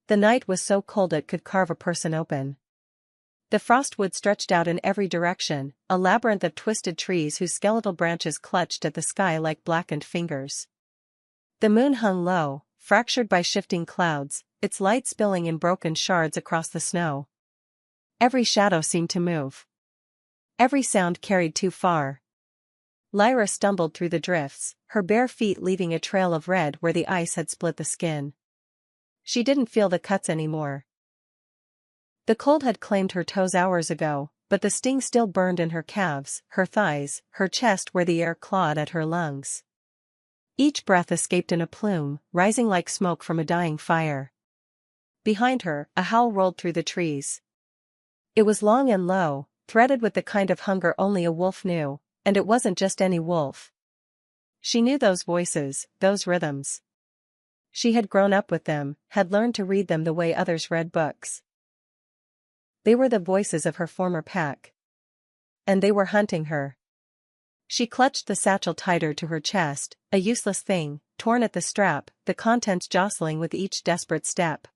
The night was so cold it could carve a person open. The frostwood stretched out in every direction, a labyrinth of twisted trees whose skeletal branches clutched at the sky like blackened fingers. The moon hung low, fractured by shifting clouds, its light spilling in broken shards across the snow. Every shadow seemed to move. Every sound carried too far. Lyra stumbled through the drifts, her bare feet leaving a trail of red where the ice had split the skin. She didn't feel the cuts anymore. The cold had claimed her toes hours ago, but the sting still burned in her calves, her thighs, her chest where the air clawed at her lungs. Each breath escaped in a plume, rising like smoke from a dying fire. Behind her, a howl rolled through the trees. It was long and low, threaded with the kind of hunger only a wolf knew, and it wasn't just any wolf. She knew those voices, those rhythms. She had grown up with them, had learned to read them the way others read books. They were the voices of her former pack. And they were hunting her. She clutched the satchel tighter to her chest, a useless thing, torn at the strap, the contents jostling with each desperate step.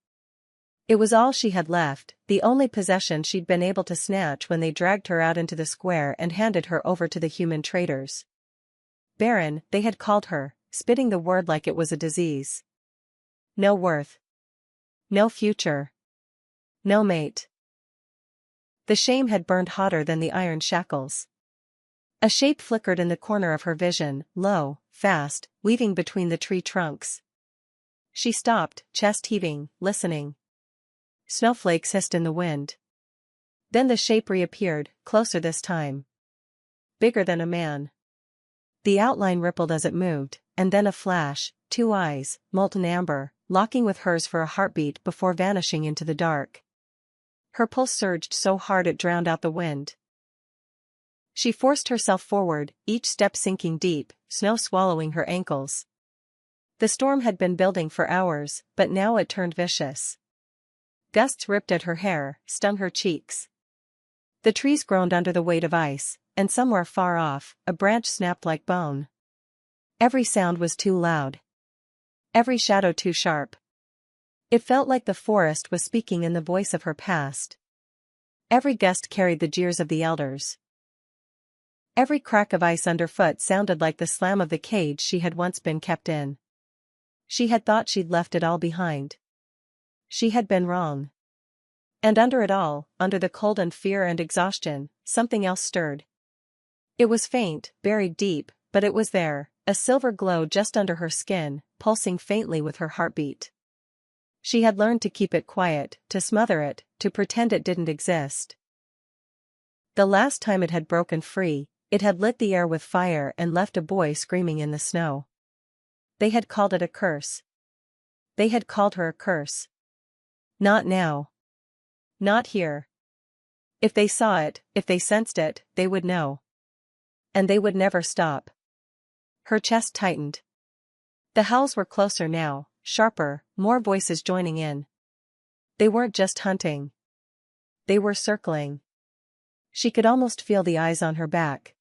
It was all she had left, the only possession she'd been able to snatch when they dragged her out into the square and handed her over to the human traders. Barren, they had called her, spitting the word like it was a disease. No worth. No future. No mate. The shame had burned hotter than the iron shackles. A shape flickered in the corner of her vision, low, fast, weaving between the tree trunks. She stopped, chest heaving, listening. Snowflakes hissed in the wind. Then the shape reappeared, closer this time. Bigger than a man. The outline rippled as it moved, and then a flash, two eyes, molten amber, locking with hers for a heartbeat before vanishing into the dark. Her pulse surged so hard it drowned out the wind. She forced herself forward, each step sinking deep, snow swallowing her ankles. The storm had been building for hours, but now it turned vicious. Gusts ripped at her hair, stung her cheeks. The trees groaned under the weight of ice, and somewhere far off, a branch snapped like bone. Every sound was too loud. Every shadow too sharp. It felt like the forest was speaking in the voice of her past. Every gust carried the jeers of the elders. Every crack of ice underfoot sounded like the slam of the cage she had once been kept in. She had thought she'd left it all behind. She had been wrong. And under it all, under the cold and fear and exhaustion, something else stirred. It was faint, buried deep, but it was there, a silver glow just under her skin, pulsing faintly with her heartbeat. She had learned to keep it quiet, to smother it, to pretend it didn't exist. The last time it had broken free, it had lit the air with fire and left a boy screaming in the snow. They had called it a curse. They had called her a curse. Not now. Not here. If they saw it, if they sensed it, they would know. And they would never stop. Her chest tightened. The howls were closer now, sharper, more voices joining in. They weren't just hunting. They were circling. She could almost feel the eyes on her back.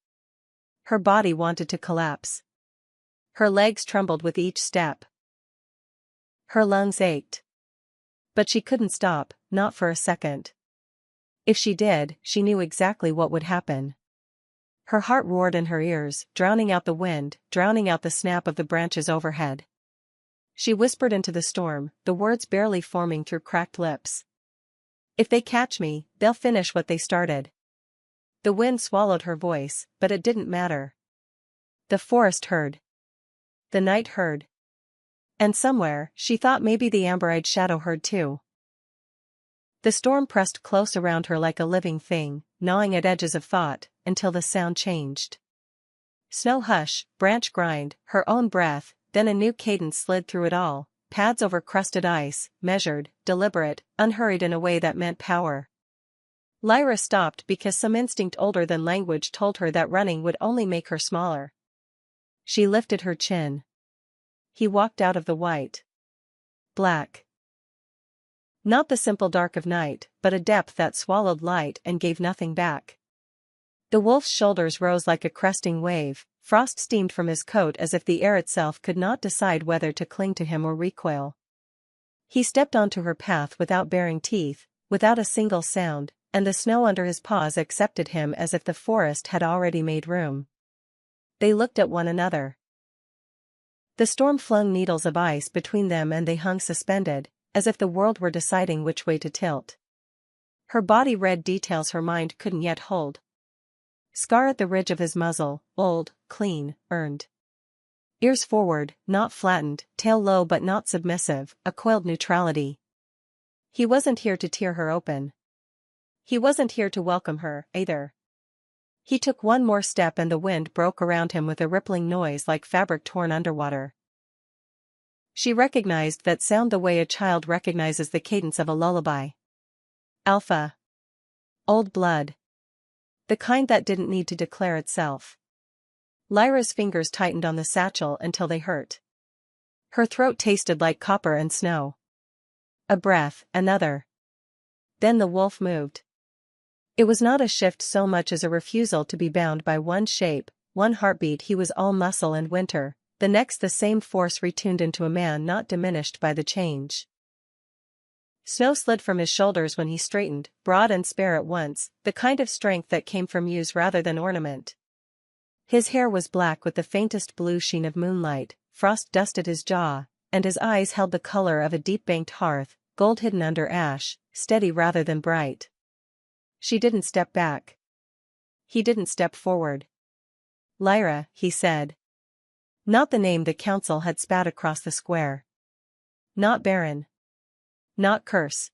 Her body wanted to collapse. Her legs trembled with each step. Her lungs ached. But she couldn't stop, not for a second. If she did, she knew exactly what would happen. Her heart roared in her ears, drowning out the wind, drowning out the snap of the branches overhead. She whispered into the storm, the words barely forming through cracked lips. If they catch me, they'll finish what they started. The wind swallowed her voice, but it didn't matter. The forest heard. The night heard. And somewhere, she thought maybe the amber-eyed shadow heard too. The storm pressed close around her like a living thing, gnawing at edges of thought, until the sound changed. Snow hush, branch grind, her own breath, then a new cadence slid through it all, pads over crusted ice, measured, deliberate, unhurried in a way that meant power. Lyra stopped because some instinct older than language told her that running would only make her smaller. She lifted her chin. He walked out of the white. Black. Not the simple dark of night, but a depth that swallowed light and gave nothing back. The wolf's shoulders rose like a cresting wave, frost steamed from his coat as if the air itself could not decide whether to cling to him or recoil. He stepped onto her path without baring teeth, without a single sound, and the snow under his paws accepted him as if the forest had already made room. They looked at one another. The storm flung needles of ice between them and they hung suspended, as if the world were deciding which way to tilt. Her body read details her mind couldn't yet hold. Scar at the ridge of his muzzle, old, clean, earned. Ears forward, not flattened, tail low but not submissive, a coiled neutrality. He wasn't here to tear her open. He wasn't here to welcome her, either. He took one more step and the wind broke around him with a rippling noise like fabric torn underwater. She recognized that sound the way a child recognizes the cadence of a lullaby. Alpha. Old blood. The kind that didn't need to declare itself. Lyra's fingers tightened on the satchel until they hurt. Her throat tasted like copper and snow. A breath, another. Then the wolf moved. It was not a shift so much as a refusal to be bound by one shape, one heartbeat. He was all muscle and winter, the next the same force retuned into a man not diminished by the change. Snow slid from his shoulders when he straightened, broad and spare at once, the kind of strength that came from use rather than ornament. His hair was black with the faintest blue sheen of moonlight, frost dusted his jaw, and his eyes held the color of a deep-banked hearth, gold hidden under ash, steady rather than bright. She didn't step back. He didn't step forward. Lyra, he said. Not the name the council had spat across the square. Not Barren. Not curse.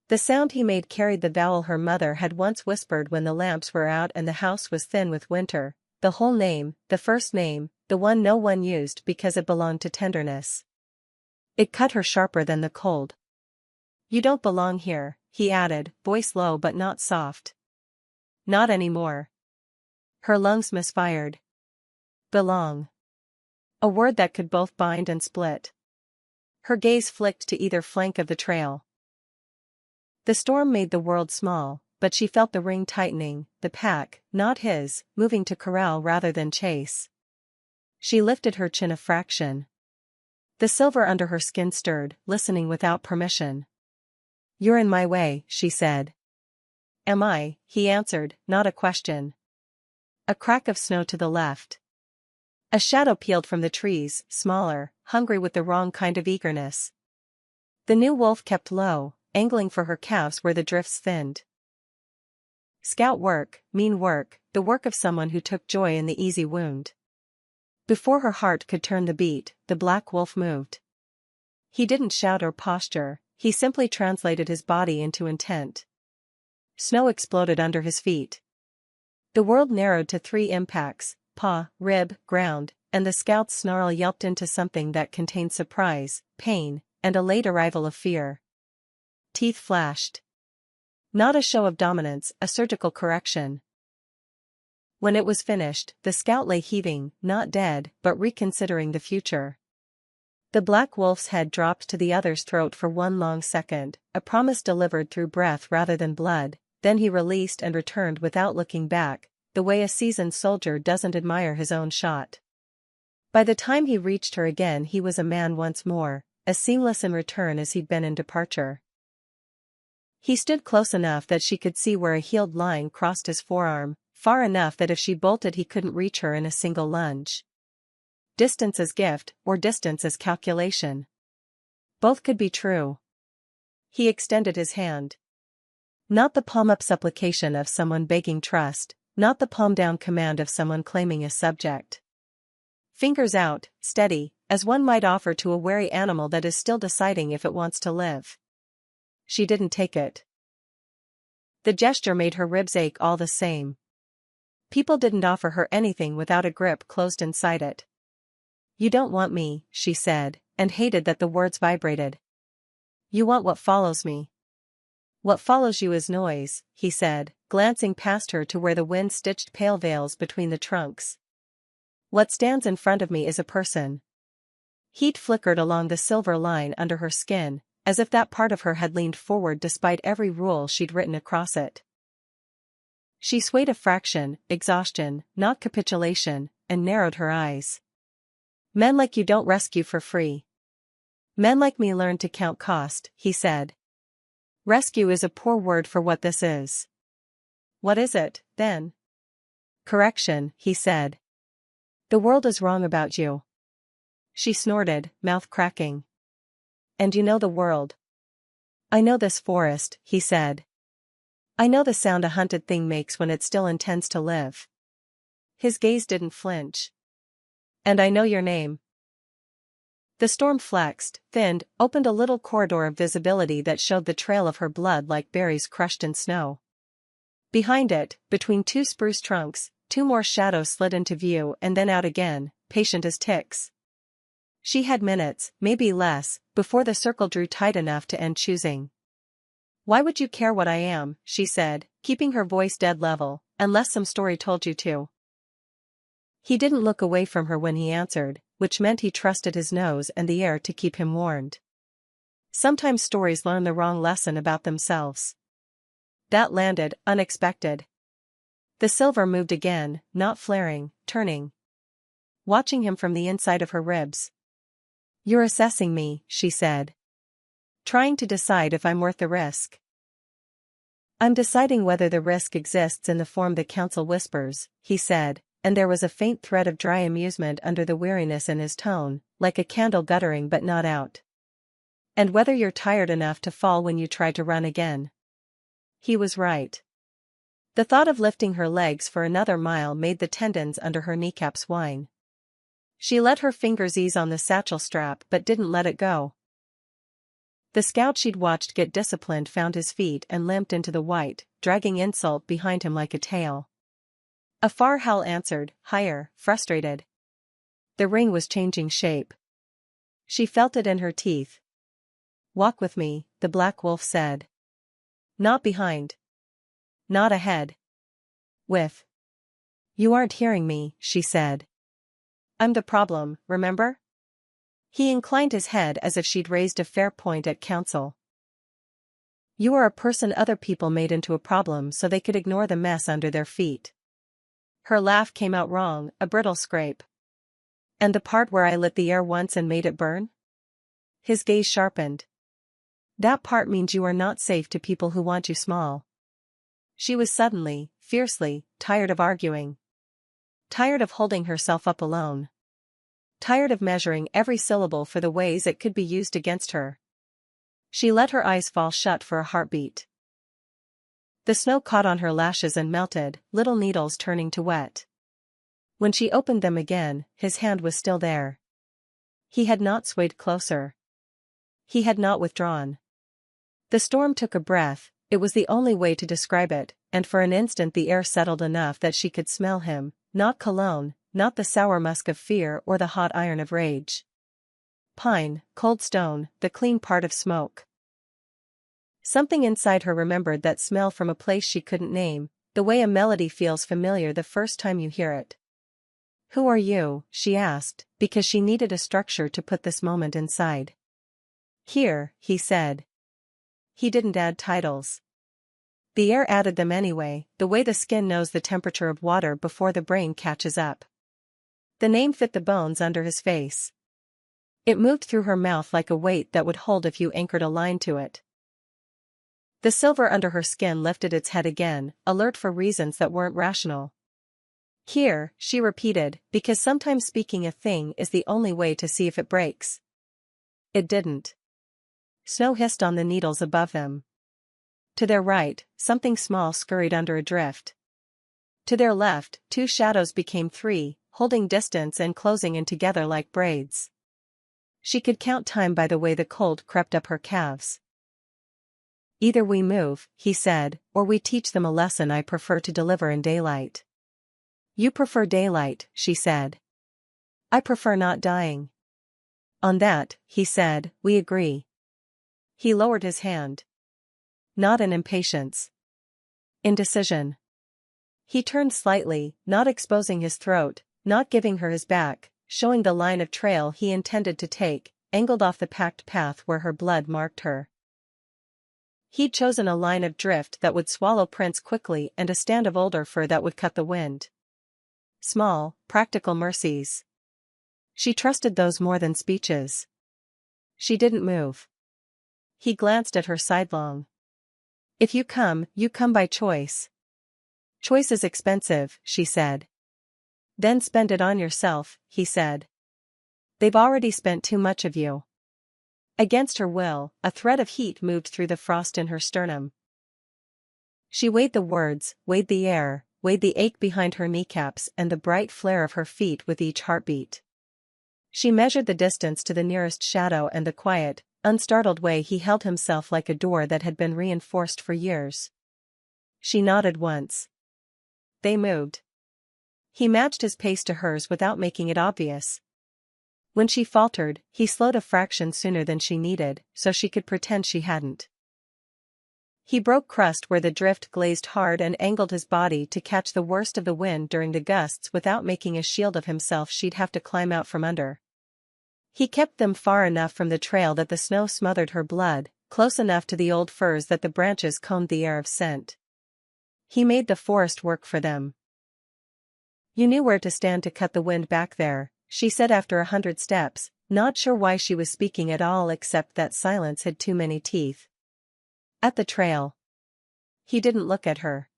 The sound he made carried the vowel her mother had once whispered when the lamps were out and the house was thin with winter, the whole name, the first name, the one no one used because it belonged to tenderness. It cut her sharper than the cold. You don't belong here, he added, voice low but not soft. Not anymore. Her lungs misfired. Belong. A word that could both bind and split. Her gaze flicked to either flank of the trail. The storm made the world small, but she felt the ring tightening, the pack, not his, moving to corral rather than chase. She lifted her chin a fraction. The silver under her skin stirred, listening without permission. You're in my way, she said. Am I? He answered, not a question. A crack of snow to the left. A shadow peeled from the trees, smaller, hungry with the wrong kind of eagerness. The new wolf kept low, angling for her calves where the drifts thinned. Scout work, mean work, the work of someone who took joy in the easy wound. Before her heart could turn the beat, the black wolf moved. He didn't shout or posture, he simply translated his body into intent. Snow exploded under his feet. The world narrowed to 3 impacts, paw, rib, ground, and the scout's snarl yelped into something that contained surprise, pain, and a late arrival of fear. Teeth flashed. Not a show of dominance, a surgical correction. When it was finished, the scout lay heaving, not dead, but reconsidering the future. The black wolf's head dropped to the other's throat for one long second, a promise delivered through breath rather than blood, then he released and returned without looking back, the way a seasoned soldier doesn't admire his own shot. By the time he reached her again he was a man once more, as seamless in return as he'd been in departure. He stood close enough that she could see where a healed line crossed his forearm, far enough that if she bolted he couldn't reach her in a single lunge. Distance as gift, or distance as calculation. Both could be true. He extended his hand. Not the palm-up supplication of someone begging trust, not the palm-down command of someone claiming a subject. Fingers out, steady, as one might offer to a wary animal that is still deciding if it wants to live. She didn't take it. The gesture made her ribs ache all the same. People didn't offer her anything without a grip closed inside it. You don't want me, she said, and hated that the words vibrated. You want what follows me. What follows you is noise, he said, glancing past her to where the wind stitched pale veils between the trunks. What stands in front of me is a person. Heat flickered along the silver line under her skin, as if that part of her had leaned forward despite every rule she'd written across it. She swayed a fraction, exhaustion, not capitulation, and narrowed her eyes. Men like you don't rescue for free. Men like me learn to count cost, he said. Rescue is a poor word for what this is. What is it, then? Correction, he said. The world is wrong about you. She snorted, mouth cracking. And you know the world. I know this forest, he said. I know the sound a hunted thing makes when it still intends to live. His gaze didn't flinch. And I know your name. The storm flexed, thinned, opened a little corridor of visibility that showed the trail of her blood like berries crushed in snow. Behind it, between two spruce trunks, two more shadows slid into view and then out again, patient as ticks. She had minutes, maybe less, before the circle drew tight enough to end choosing. Why would you care what I am, she said, keeping her voice dead level, unless some story told you to. He didn't look away from her when he answered, which meant he trusted his nose and the air to keep him warned. Sometimes stories learn the wrong lesson about themselves. That landed, unexpected. The silver moved again, not flaring, turning. Watching him from the inside of her ribs. You're assessing me, she said. Trying to decide if I'm worth the risk. I'm deciding whether the risk exists in the form the council whispers, he said, and there was a faint thread of dry amusement under the weariness in his tone, like a candle guttering but not out. And whether you're tired enough to fall when you try to run again. He was right. The thought of lifting her legs for another mile made the tendons under her kneecaps whine. She let her fingers ease on the satchel strap but didn't let it go. The scout she'd watched get disciplined found his feet and limped into the white, dragging insult behind him like a tail. A far howl answered, higher, frustrated. The ring was changing shape. She felt it in her teeth. Walk with me, the black wolf said. Not behind. Not ahead. With. You aren't hearing me, she said. I'm the problem, remember? He inclined his head as if she'd raised a fair point at counsel. You are a person other people made into a problem so they could ignore the mess under their feet. Her laugh came out wrong, a brittle scrape. And the part where I lit the air once and made it burn? His gaze sharpened. That part means you are not safe to people who want you small. She was suddenly, fiercely, tired of arguing. Tired of holding herself up alone. Tired of measuring every syllable for the ways it could be used against her. She let her eyes fall shut for a heartbeat. The snow caught on her lashes and melted, little needles turning to wet. When she opened them again, his hand was still there. He had not swayed closer. He had not withdrawn. The storm took a breath, it was the only way to describe it, and for an instant the air settled enough that she could smell him, not cologne, not the sour musk of fear or the hot iron of rage. Pine, cold stone, the clean part of smoke. Something inside her remembered that smell from a place she couldn't name, the way a melody feels familiar the first time you hear it. Who are you? She asked, because she needed a structure to put this moment inside. Here, he said. He didn't add titles. The air added them anyway, the way the skin knows the temperature of water before the brain catches up. The name fit the bones under his face. It moved through her mouth like a weight that would hold if you anchored a line to it. The silver under her skin lifted its head again, alert for reasons that weren't rational. Here, she repeated, because sometimes speaking a thing is the only way to see if it breaks. It didn't. Snow hissed on the needles above them. To their right, something small scurried under a drift. To their left, two shadows became three, holding distance and closing in together like braids. She could count time by the way the cold crept up her calves. Either we move, he said, or we teach them a lesson I prefer to deliver in daylight. You prefer daylight, she said. I prefer not dying. On that, he said, we agree. He lowered his hand. Not in impatience. Indecision. He turned slightly, not exposing his throat, not giving her his back, showing the line of trail he intended to take, angled off the packed path where her blood marked her. He'd chosen a line of drift that would swallow prints quickly and a stand of older fir that would cut the wind. Small, practical mercies. She trusted those more than speeches. She didn't move. He glanced at her sidelong. If you come by choice. Choice is expensive, she said. Then spend it on yourself, he said. They've already spent too much of you. Against her will, a thread of heat moved through the frost in her sternum. She weighed the words, weighed the air, weighed the ache behind her kneecaps and the bright flare of her feet with each heartbeat. She measured the distance to the nearest shadow and the quiet, unstartled way he held himself like a door that had been reinforced for years. She nodded once. They moved. He matched his pace to hers without making it obvious. When she faltered, he slowed a fraction sooner than she needed, so she could pretend she hadn't. He broke crust where the drift glazed hard and angled his body to catch the worst of the wind during the gusts without making a shield of himself she'd have to climb out from under. He kept them far enough from the trail that the snow smothered her blood, close enough to the old firs that the branches combed the air of scent. He made the forest work for them. You knew where to stand to cut the wind back there, she said after 100 steps, not sure why she was speaking at all except that silence had too many teeth. At the trail. He didn't look at her.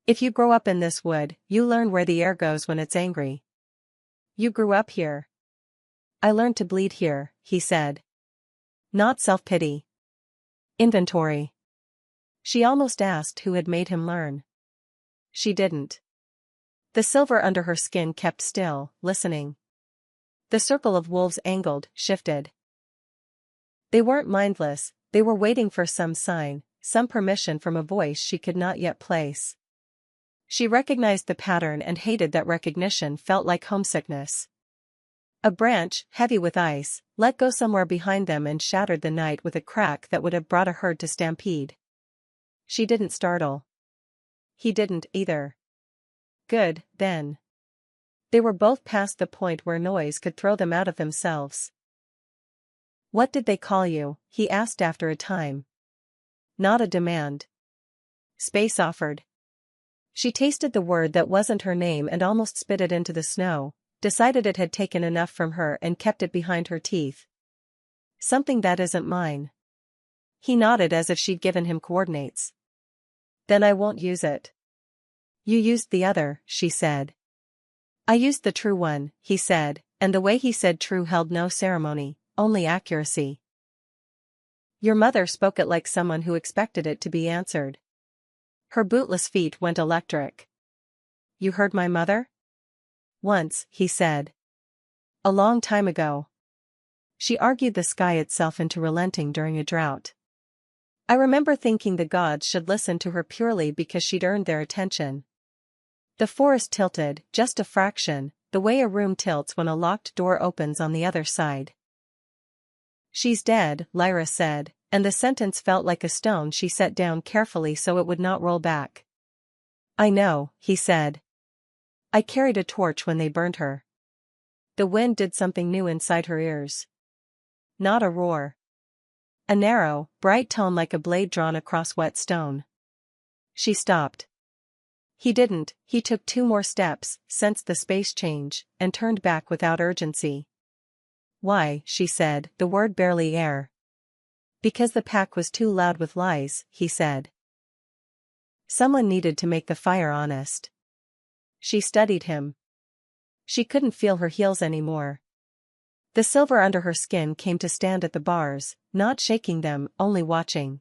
If you grow up in this wood, you learn where the air goes when it's angry. You grew up here. I learned to bleed here, he said. Not self-pity. Inventory. She almost asked who had made him learn. She didn't. The silver under her skin kept still, listening. The circle of wolves angled, shifted. They weren't mindless, they were waiting for some sign, some permission from a voice she could not yet place. She recognized the pattern and hated that recognition felt like homesickness. A branch, heavy with ice, let go somewhere behind them and shattered the night with a crack that would have brought a herd to stampede. She didn't startle. He didn't either. Good, then. They were both past the point where noise could throw them out of themselves. What did they call you? He asked after a time. Not a demand. Space offered. She tasted the word that wasn't her name and almost spit it into the snow, decided it had taken enough from her and kept it behind her teeth. Something that isn't mine. He nodded as if she'd given him coordinates. Then I won't use it. You used the other, she said. I used the true one, he said, and the way he said true held no ceremony, only accuracy. Your mother spoke it like someone who expected it to be answered. Her bootless feet went electric. You heard my mother? Once, he said. A long time ago. She argued the sky itself into relenting during a drought. I remember thinking the gods should listen to her purely because she'd earned their attention. The forest tilted, just a fraction, the way a room tilts when a locked door opens on the other side. She's dead, Lyra said, and the sentence felt like a stone she set down carefully so it would not roll back. I know, he said. I carried a torch when they burned her. The wind did something new inside her ears. Not a roar. A narrow, bright tone like a blade drawn across wet stone. She stopped. He didn't, he took 2 more steps, sensed the space change, and turned back without urgency. Why, she said, the word barely air. Because the pack was too loud with lies, he said. Someone needed to make the fire honest. She studied him. She couldn't feel her heels anymore. The silver under her skin came to stand at the bars, not shaking them, only watching.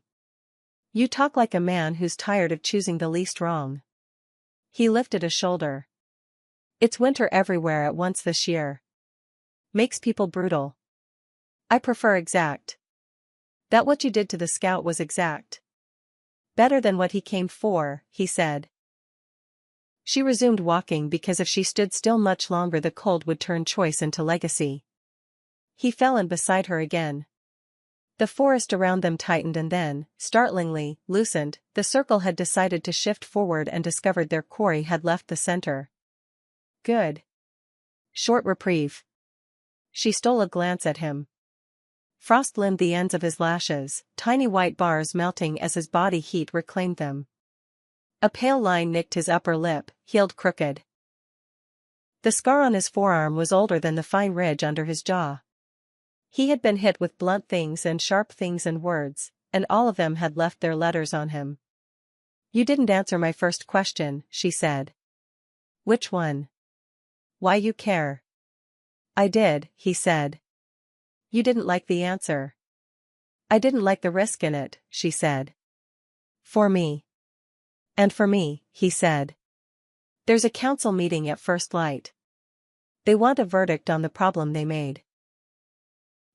You talk like a man who's tired of choosing the least wrong. He lifted a shoulder. It's winter everywhere at once this year. Makes people brutal. I prefer exact. That what you did to the scout was exact. Better than what he came for, he said. She resumed walking because if she stood still much longer the cold would turn choice into legacy. He fell in beside her again. The forest around them tightened and then, startlingly, loosened. The circle had decided to shift forward and discovered their quarry had left the center. Good. Short reprieve. She stole a glance at him. Frost limned the ends of his lashes, tiny white bars melting as his body heat reclaimed them. A pale line nicked his upper lip, healed crooked. The scar on his forearm was older than the fine ridge under his jaw. He had been hit with blunt things and sharp things and words, and all of them had left their letters on him. "You didn't answer my first question," she said. "Which one?" "Why you care?" "I did," he said. "You didn't like the answer." "I didn't like the risk in it," she said. "For me." "And for me," he said. "There's a council meeting at first light. They want a verdict on the problem they made.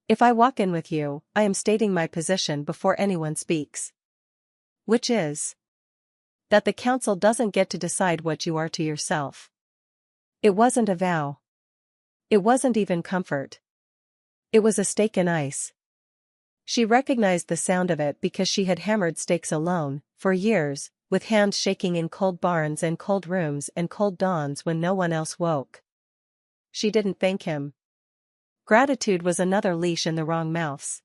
If I walk in with you, I am stating my position before anyone speaks. Which is that the council doesn't get to decide what you are to yourself." It wasn't a vow. It wasn't even comfort. It was a stake in ice. She recognized the sound of it because she had hammered stakes alone, for years, with hands shaking in cold barns and cold rooms and cold dawns when no one else woke. She didn't thank him. Gratitude was another leash in the wrong mouths.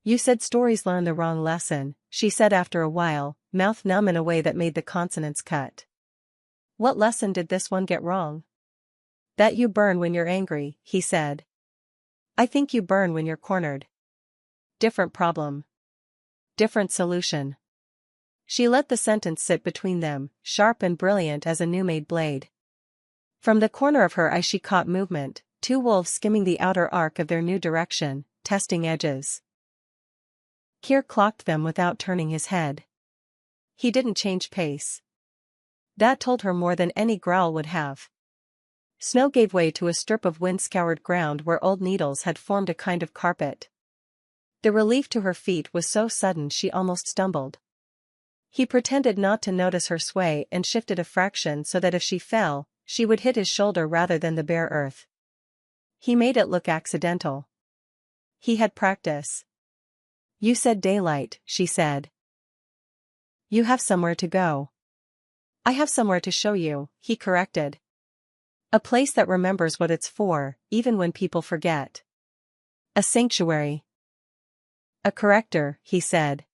"You said stories learn the wrong lesson," she said after a while, mouth numb in a way that made the consonants cut. "What lesson did this one get wrong?" "That you burn when you're angry," he said. "I think you burn when you're cornered. Different problem. Different solution." She let the sentence sit between them, sharp and brilliant as a new-made blade. From the corner of her eye she caught movement, two wolves skimming the outer arc of their new direction, testing edges. Keir clocked them without turning his head. He didn't change pace. That told her more than any growl would have. Snow gave way to a strip of wind-scoured ground where old needles had formed a kind of carpet. The relief to her feet was so sudden she almost stumbled. He pretended not to notice her sway and shifted a fraction so that if she fell, she would hit his shoulder rather than the bare earth. He made it look accidental. He had practice. "You said daylight," she said. "You have somewhere to go." "I have somewhere to show you," he corrected. "A place that remembers what it's for, even when people forget. A sanctuary." "A corrector," he said.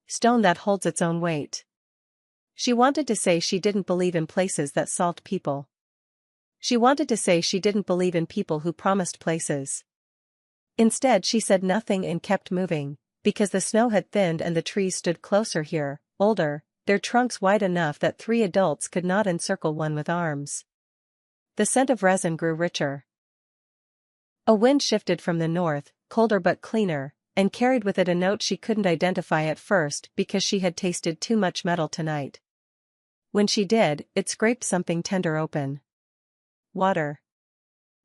"Stone that holds its own weight." She wanted to say she didn't believe in places that salt people. She wanted to say she didn't believe in people who promised places. Instead she said nothing and kept moving, because the snow had thinned and the trees stood closer here, older, their trunks wide enough that 3 adults could not encircle one with arms. The scent of resin grew richer. A wind shifted from the north, colder but cleaner, and carried with it a note she couldn't identify at first because she had tasted too much metal tonight. When she did, it scraped something tender open. Water.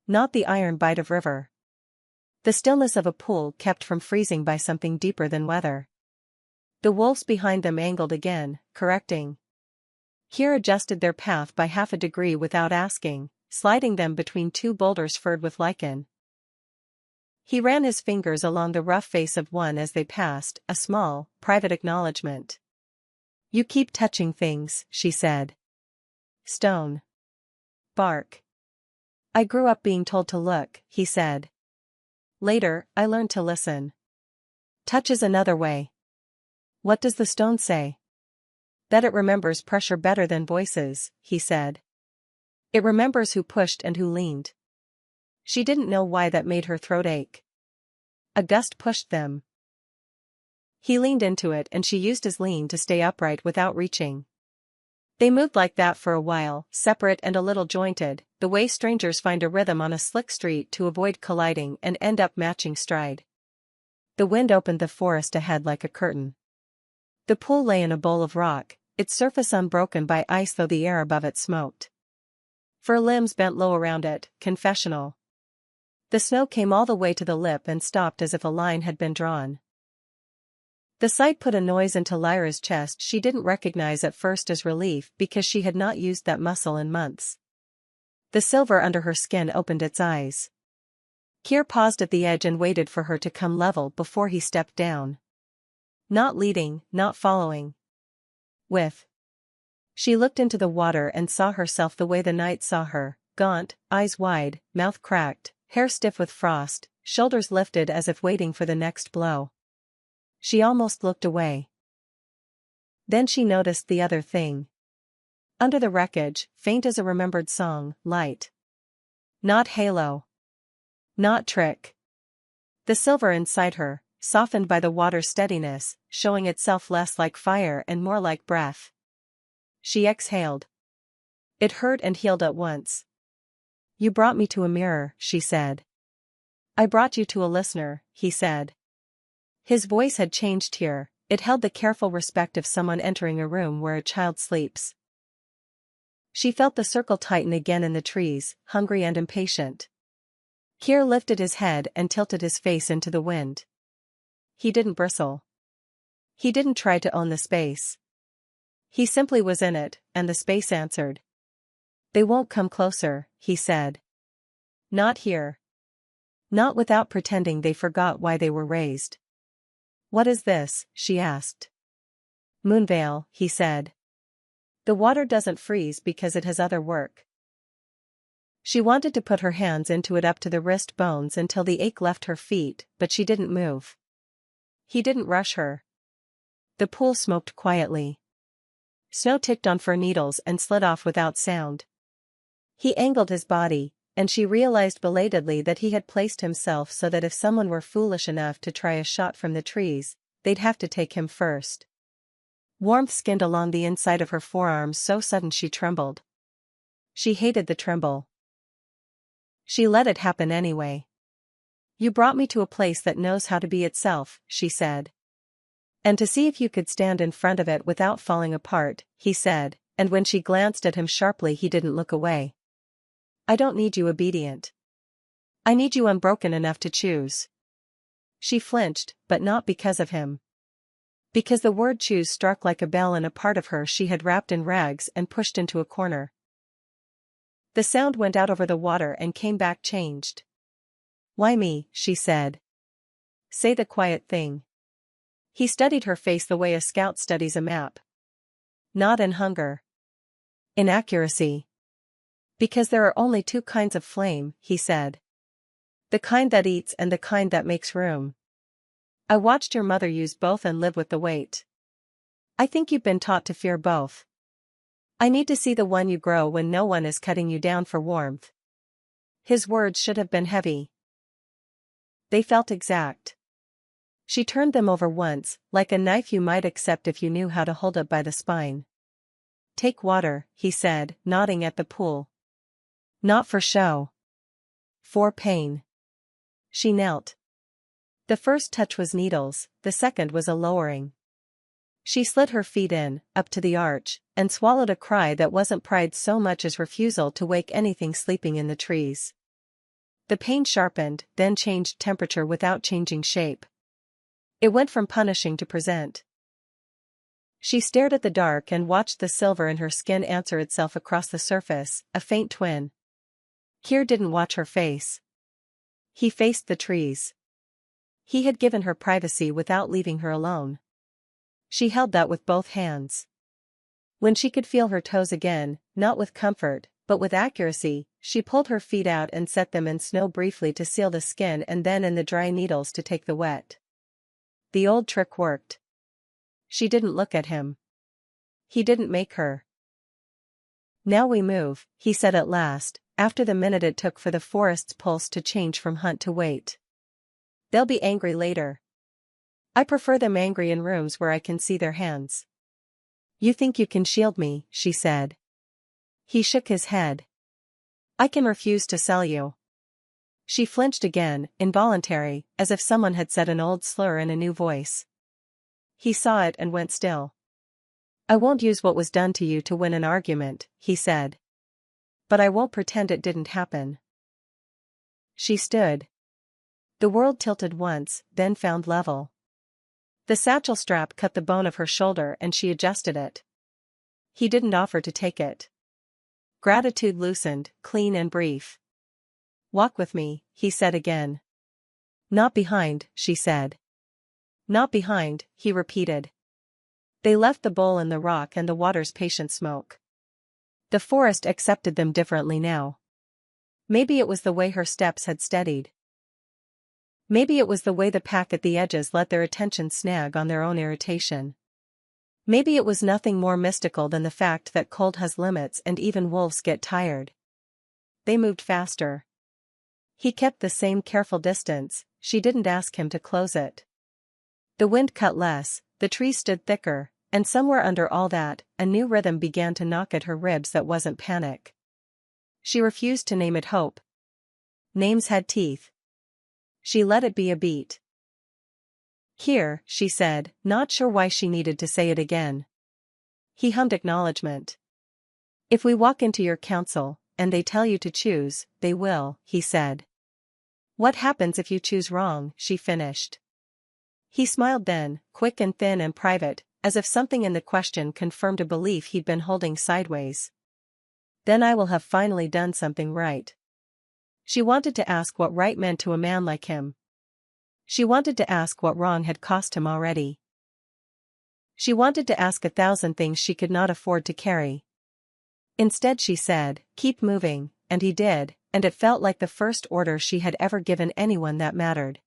Not the iron bite of river. The stillness of a pool kept from freezing by something deeper than weather. The wolves behind them angled again, correcting. Here adjusted their path by half a degree without asking, sliding them between two boulders furred with lichen. He ran his fingers along the rough face of one as they passed, a small, private acknowledgement. "You keep touching things," she said. "Stone. Bark." "I grew up being told to look," he said. "Later, I learned to listen. Touch is another way." "What does the stone say?" "That it remembers pressure better than voices," he said. "It remembers who pushed and who leaned." She didn't know why that made her throat ache. A gust pushed them. He leaned into it and she used his lean to stay upright without reaching. They moved like that for a while, separate and a little jointed, the way strangers find a rhythm on a slick street to avoid colliding and end up matching stride. The wind opened the forest ahead like a curtain. The pool lay in a bowl of rock, its surface unbroken by ice though the air above it smoked. Fur limbs bent low around it, confessional. The snow came all the way to the lip and stopped as if a line had been drawn. The sight put a noise into Lyra's chest she didn't recognize at first as relief because she had not used that muscle in months. The silver under her skin opened its eyes. Keir paused at the edge and waited for her to come level before he stepped down. Not leading, not following. With. She looked into the water and saw herself the way the night saw her, gaunt, eyes wide, mouth cracked, hair stiff with frost, shoulders lifted as if waiting for the next blow. She almost looked away. Then she noticed the other thing. Under the wreckage, faint as a remembered song, light. Not halo. Not trick. The silver inside her, softened by the water's steadiness, showing itself less like fire and more like breath. She exhaled. It hurt and healed at once. You brought me to a mirror, she said. I brought you to a listener, he said. His voice had changed here, it held the careful respect of someone entering a room where a child sleeps. She felt the circle tighten again in the trees, hungry and impatient. Kier lifted his head and tilted his face into the wind. He didn't bristle. He didn't try to own the space. He simply was in it, and the space answered. They won't come closer, he said. Not here. Not without pretending they forgot why they were raised. What is this? She asked. Moonveil, he said. The water doesn't freeze because it has other work. She wanted to put her hands into it up to the wrist bones until the ache left her feet, but she didn't move. He didn't rush her. The pool smoked quietly. Snow ticked on fir needles and slid off without sound. He angled his body, and she realized belatedly that he had placed himself so that if someone were foolish enough to try a shot from the trees, they'd have to take him first. Warmth skinned along the inside of her forearms so sudden she trembled. She hated the tremble. She let it happen anyway. You brought me to a place that knows how to be itself, she said. And to see if you could stand in front of it without falling apart, he said, and when she glanced at him sharply he didn't look away. I don't need you obedient. I need you unbroken enough to choose. She flinched, but not because of him. Because the word choose struck like a bell in a part of her she had wrapped in rags and pushed into a corner. The sound went out over the water and came back changed. Why me, she said. Say the quiet thing. He studied her face the way a scout studies a map. Not in hunger. In accuracy. Because there are only two kinds of flame, he said. The kind that eats and the kind that makes room. I watched your mother use both and live with the weight. I think you've been taught to fear both. I need to see the one you grow when no one is cutting you down for warmth. His words should have been heavy. They felt exact. She turned them over once, like a knife you might accept if you knew how to hold it by the spine. Take water, he said, nodding at the pool. Not for show. For pain. She knelt. The first touch was needles, the second was a lowering. She slid her feet in, up to the arch, and swallowed a cry that wasn't pride so much as refusal to wake anything sleeping in the trees. The pain sharpened, then changed temperature without changing shape. It went from punishing to present. She stared at the dark and watched the silver in her skin answer itself across the surface, a faint twin. Kier didn't watch her face. He faced the trees. He had given her privacy without leaving her alone. She held that with both hands. When she could feel her toes again, not with comfort, but with accuracy, she pulled her feet out and set them in snow briefly to seal the skin and then in the dry needles to take the wet. The old trick worked. She didn't look at him. He didn't make her. Now we move, he said at last, after the minute it took for the forest's pulse to change from hunt to wait. They'll be angry later. I prefer them angry in rooms where I can see their hands. You think you can shield me, she said. He shook his head. I can refuse to sell you. She flinched again, involuntary, as if someone had said an old slur in a new voice. He saw it and went still. I won't use what was done to you to win an argument, he said. But I won't pretend it didn't happen. She stood. The world tilted once, then found level. The satchel strap cut the bone of her shoulder and she adjusted it. He didn't offer to take it. Gratitude loosened, clean and brief. Walk with me, he said again. Not behind, she said. Not behind, he repeated. They left the bowl in the rock and the water's patient smoke. The forest accepted them differently now. Maybe it was the way her steps had steadied. Maybe it was the way the pack at the edges let their attention snag on their own irritation. Maybe it was nothing more mystical than the fact that cold has limits and even wolves get tired. They moved faster. He kept the same careful distance, she didn't ask him to close it. The wind cut less, the trees stood thicker, and somewhere under all that, a new rhythm began to knock at her ribs that wasn't panic. She refused to name it hope. Names had teeth. She let it be a beat. Here, she said, not sure why she needed to say it again. He hummed acknowledgement. If we walk into your council, and they tell you to choose, they will, he said. What happens if you choose wrong, she finished. He smiled then, quick and thin and private, as if something in the question confirmed a belief he'd been holding sideways. Then I will have finally done something right. She wanted to ask what right meant to a man like him. She wanted to ask what wrong had cost him already. She wanted to ask 1,000 things she could not afford to carry. Instead she said, keep moving, and he did, and it felt like the first order she had ever given anyone that mattered.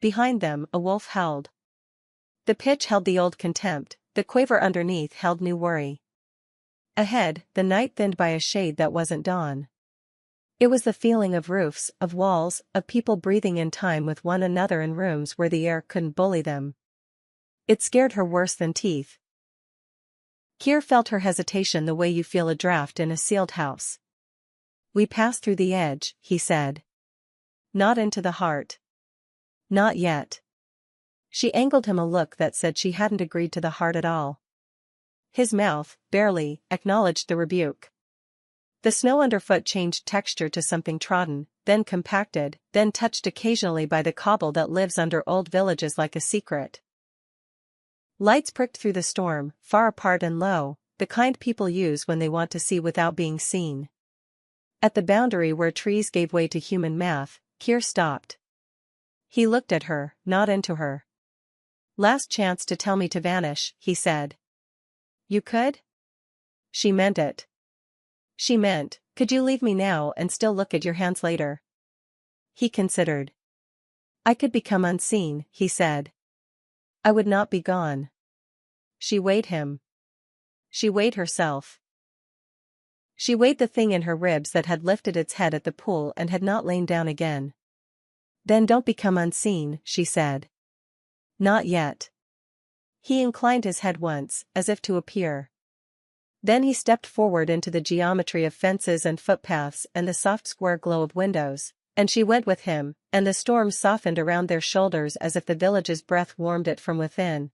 Behind them, a wolf howled. The pitch held the old contempt, the quaver underneath held new worry. Ahead, the night thinned by a shade that wasn't dawn. It was the feeling of roofs, of walls, of people breathing in time with one another in rooms where the air couldn't bully them. It scared her worse than teeth. Keir felt her hesitation the way you feel a draft in a sealed house. We pass through the edge, he said. Not into the heart. Not yet. She angled him a look that said she hadn't agreed to the heart at all. His mouth, barely, acknowledged the rebuke. The snow underfoot changed texture to something trodden, then compacted, then touched occasionally by the cobble that lives under old villages like a secret. Lights pricked through the storm, far apart and low, the kind people use when they want to see without being seen. At the boundary where trees gave way to human math, Keir stopped. He looked at her, not into her. Last chance to tell me to vanish, he said. You could? She meant it. She meant, could you leave me now and still look at your hands later? He considered. I could become unseen, he said. I would not be gone. She weighed him. She weighed herself. She weighed the thing in her ribs that had lifted its head at the pool and had not lain down again. Then don't become unseen, she said. Not yet. He inclined his head once, as if to appear. Then he stepped forward into the geometry of fences and footpaths and the soft square glow of windows, and she went with him, and the storm softened around their shoulders as if the village's breath warmed it from within.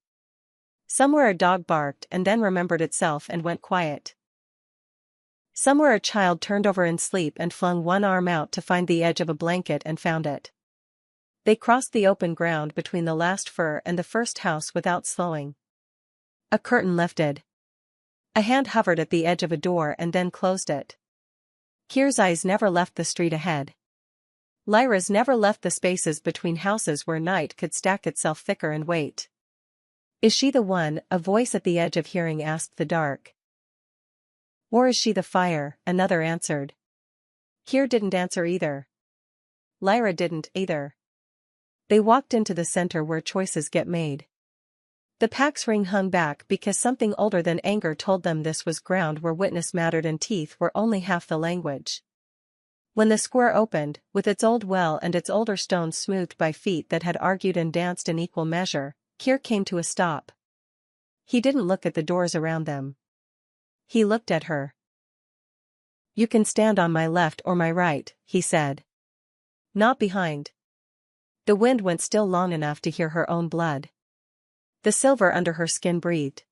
Somewhere a dog barked and then remembered itself and went quiet. Somewhere a child turned over in sleep and flung one arm out to find the edge of a blanket and found it. They crossed the open ground between the last fir and the first house without slowing. A curtain lifted. A hand hovered at the edge of a door and then closed it. Keir's eyes never left the street ahead. Lyra's never left the spaces between houses where night could stack itself thicker and wait. Is she the one? A voice at the edge of hearing asked the dark. Or is she the fire? Another answered. Keir didn't answer either. Lyra didn't either. They walked into the center where choices get made. The pack's ring hung back because something older than anger told them this was ground where witness mattered and teeth were only half the language. When the square opened, with its old well and its older stones smoothed by feet that had argued and danced in equal measure, Keir came to a stop. He didn't look at the doors around them. He looked at her. You can stand on my left or my right, he said. Not behind. The wind went still long enough to hear her own blood. The silver under her skin breathed.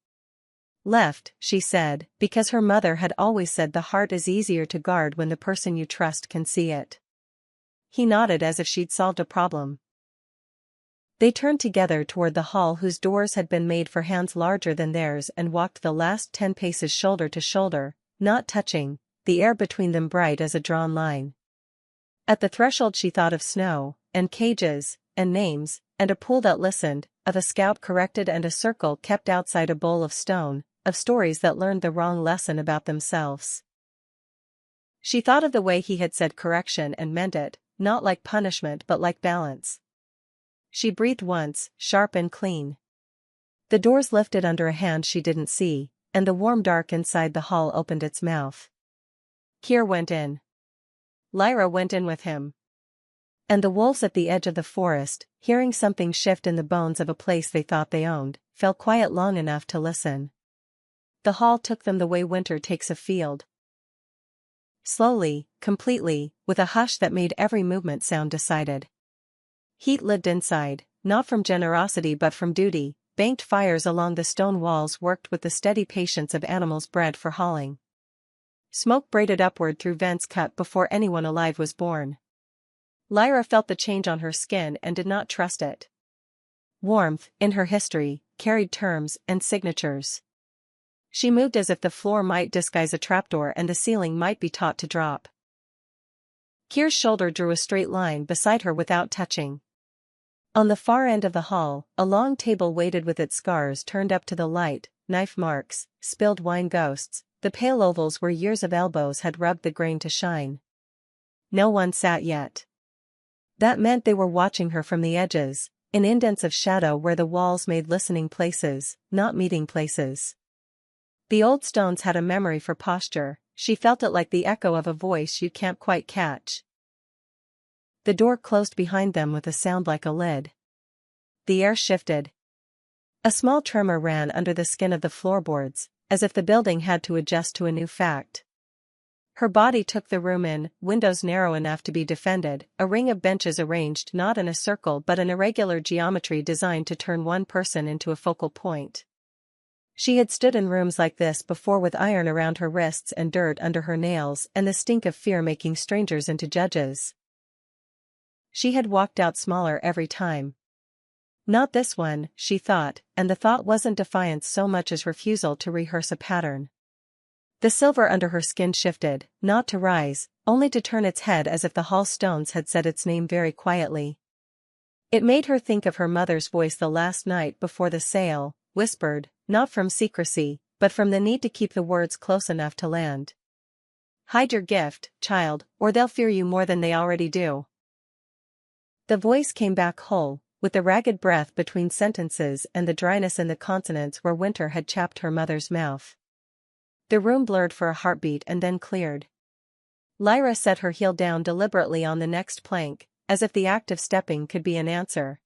Left, she said, because her mother had always said the heart is easier to guard when the person you trust can see it. He nodded as if she'd solved a problem. They turned together toward the hall whose doors had been made for hands larger than theirs and walked the last 10 paces shoulder to shoulder, not touching, the air between them bright as a drawn line. At the threshold she thought of snow, and cages, and names, and a pool that listened, of a scout corrected and a circle kept outside a bowl of stone, of stories that learned the wrong lesson about themselves. She thought of the way he had said correction and meant it, not like punishment but like balance. She breathed once, sharp and clean. The doors lifted under a hand she didn't see, and the warm dark inside the hall opened its mouth. Keir went in. Lyra went in with him. And the wolves at the edge of the forest, hearing something shift in the bones of a place they thought they owned, fell quiet long enough to listen. The hall took them the way winter takes a field. Slowly, completely, with a hush that made every movement sound decided. Heat lived inside, not from generosity but from duty. Banked fires along the stone walls worked with the steady patience of animals bred for hauling. Smoke braided upward through vents cut before anyone alive was born. Lyra felt the change on her skin and did not trust it. Warmth, in her history, carried terms and signatures. She moved as if the floor might disguise a trapdoor and the ceiling might be taught to drop. Kyr's shoulder drew a straight line beside her without touching. On the far end of the hall, a long table waited with its scars turned up to the light, knife marks, spilled wine ghosts, the pale ovals where years of elbows had rubbed the grain to shine. No one sat yet. That meant they were watching her from the edges, in indents of shadow where the walls made listening places, not meeting places. The old stones had a memory for posture, she felt it like the echo of a voice you can't quite catch. The door closed behind them with a sound like a lid. The air shifted. A small tremor ran under the skin of the floorboards, as if the building had to adjust to a new fact. Her body took the room in, windows narrow enough to be defended, a ring of benches arranged not in a circle but an irregular geometry designed to turn one person into a focal point. She had stood in rooms like this before with iron around her wrists and dirt under her nails and the stink of fear making strangers into judges. She had walked out smaller every time. Not this one, she thought, and the thought wasn't defiance so much as refusal to rehearse a pattern. The silver under her skin shifted, not to rise, only to turn its head as if the hall stones had said its name very quietly. It made her think of her mother's voice the last night before the sale, whispered, not from secrecy, but from the need to keep the words close enough to land. Hide your gift, child, or they'll fear you more than they already do. The voice came back whole, with the ragged breath between sentences and the dryness in the consonants where winter had chapped her mother's mouth. The room blurred for a heartbeat and then cleared. Lyra set her heel down deliberately on the next plank, as if the act of stepping could be an answer.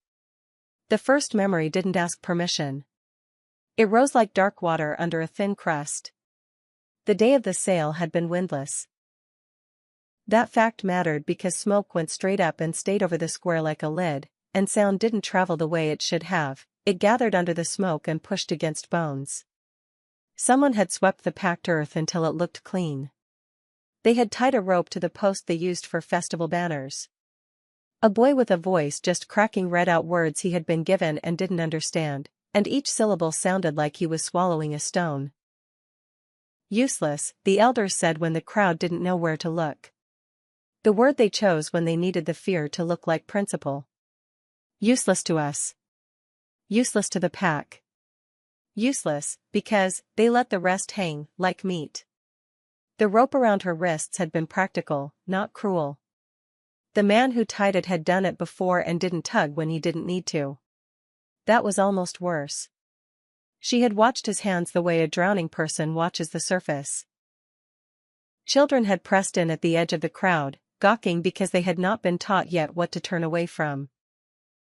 The first memory didn't ask permission. It rose like dark water under a thin crust. The day of the sale had been windless. That fact mattered because smoke went straight up and stayed over the square like a lid, and sound didn't travel the way it should have. It gathered under the smoke and pushed against bones. Someone had swept the packed earth until it looked clean. They had tied a rope to the post they used for festival banners. A boy with a voice just cracking read out words he had been given and didn't understand, and each syllable sounded like he was swallowing a stone. Useless, the elders said when the crowd didn't know where to look. The word they chose when they needed the fear to look like principle. Useless to us. Useless to the pack. Useless, because they let the rest hang, like meat. The rope around her wrists had been practical, not cruel. The man who tied it had done it before and didn't tug when he didn't need to. That was almost worse. She had watched his hands the way a drowning person watches the surface. Children had pressed in at the edge of the crowd, gawking because they had not been taught yet what to turn away from.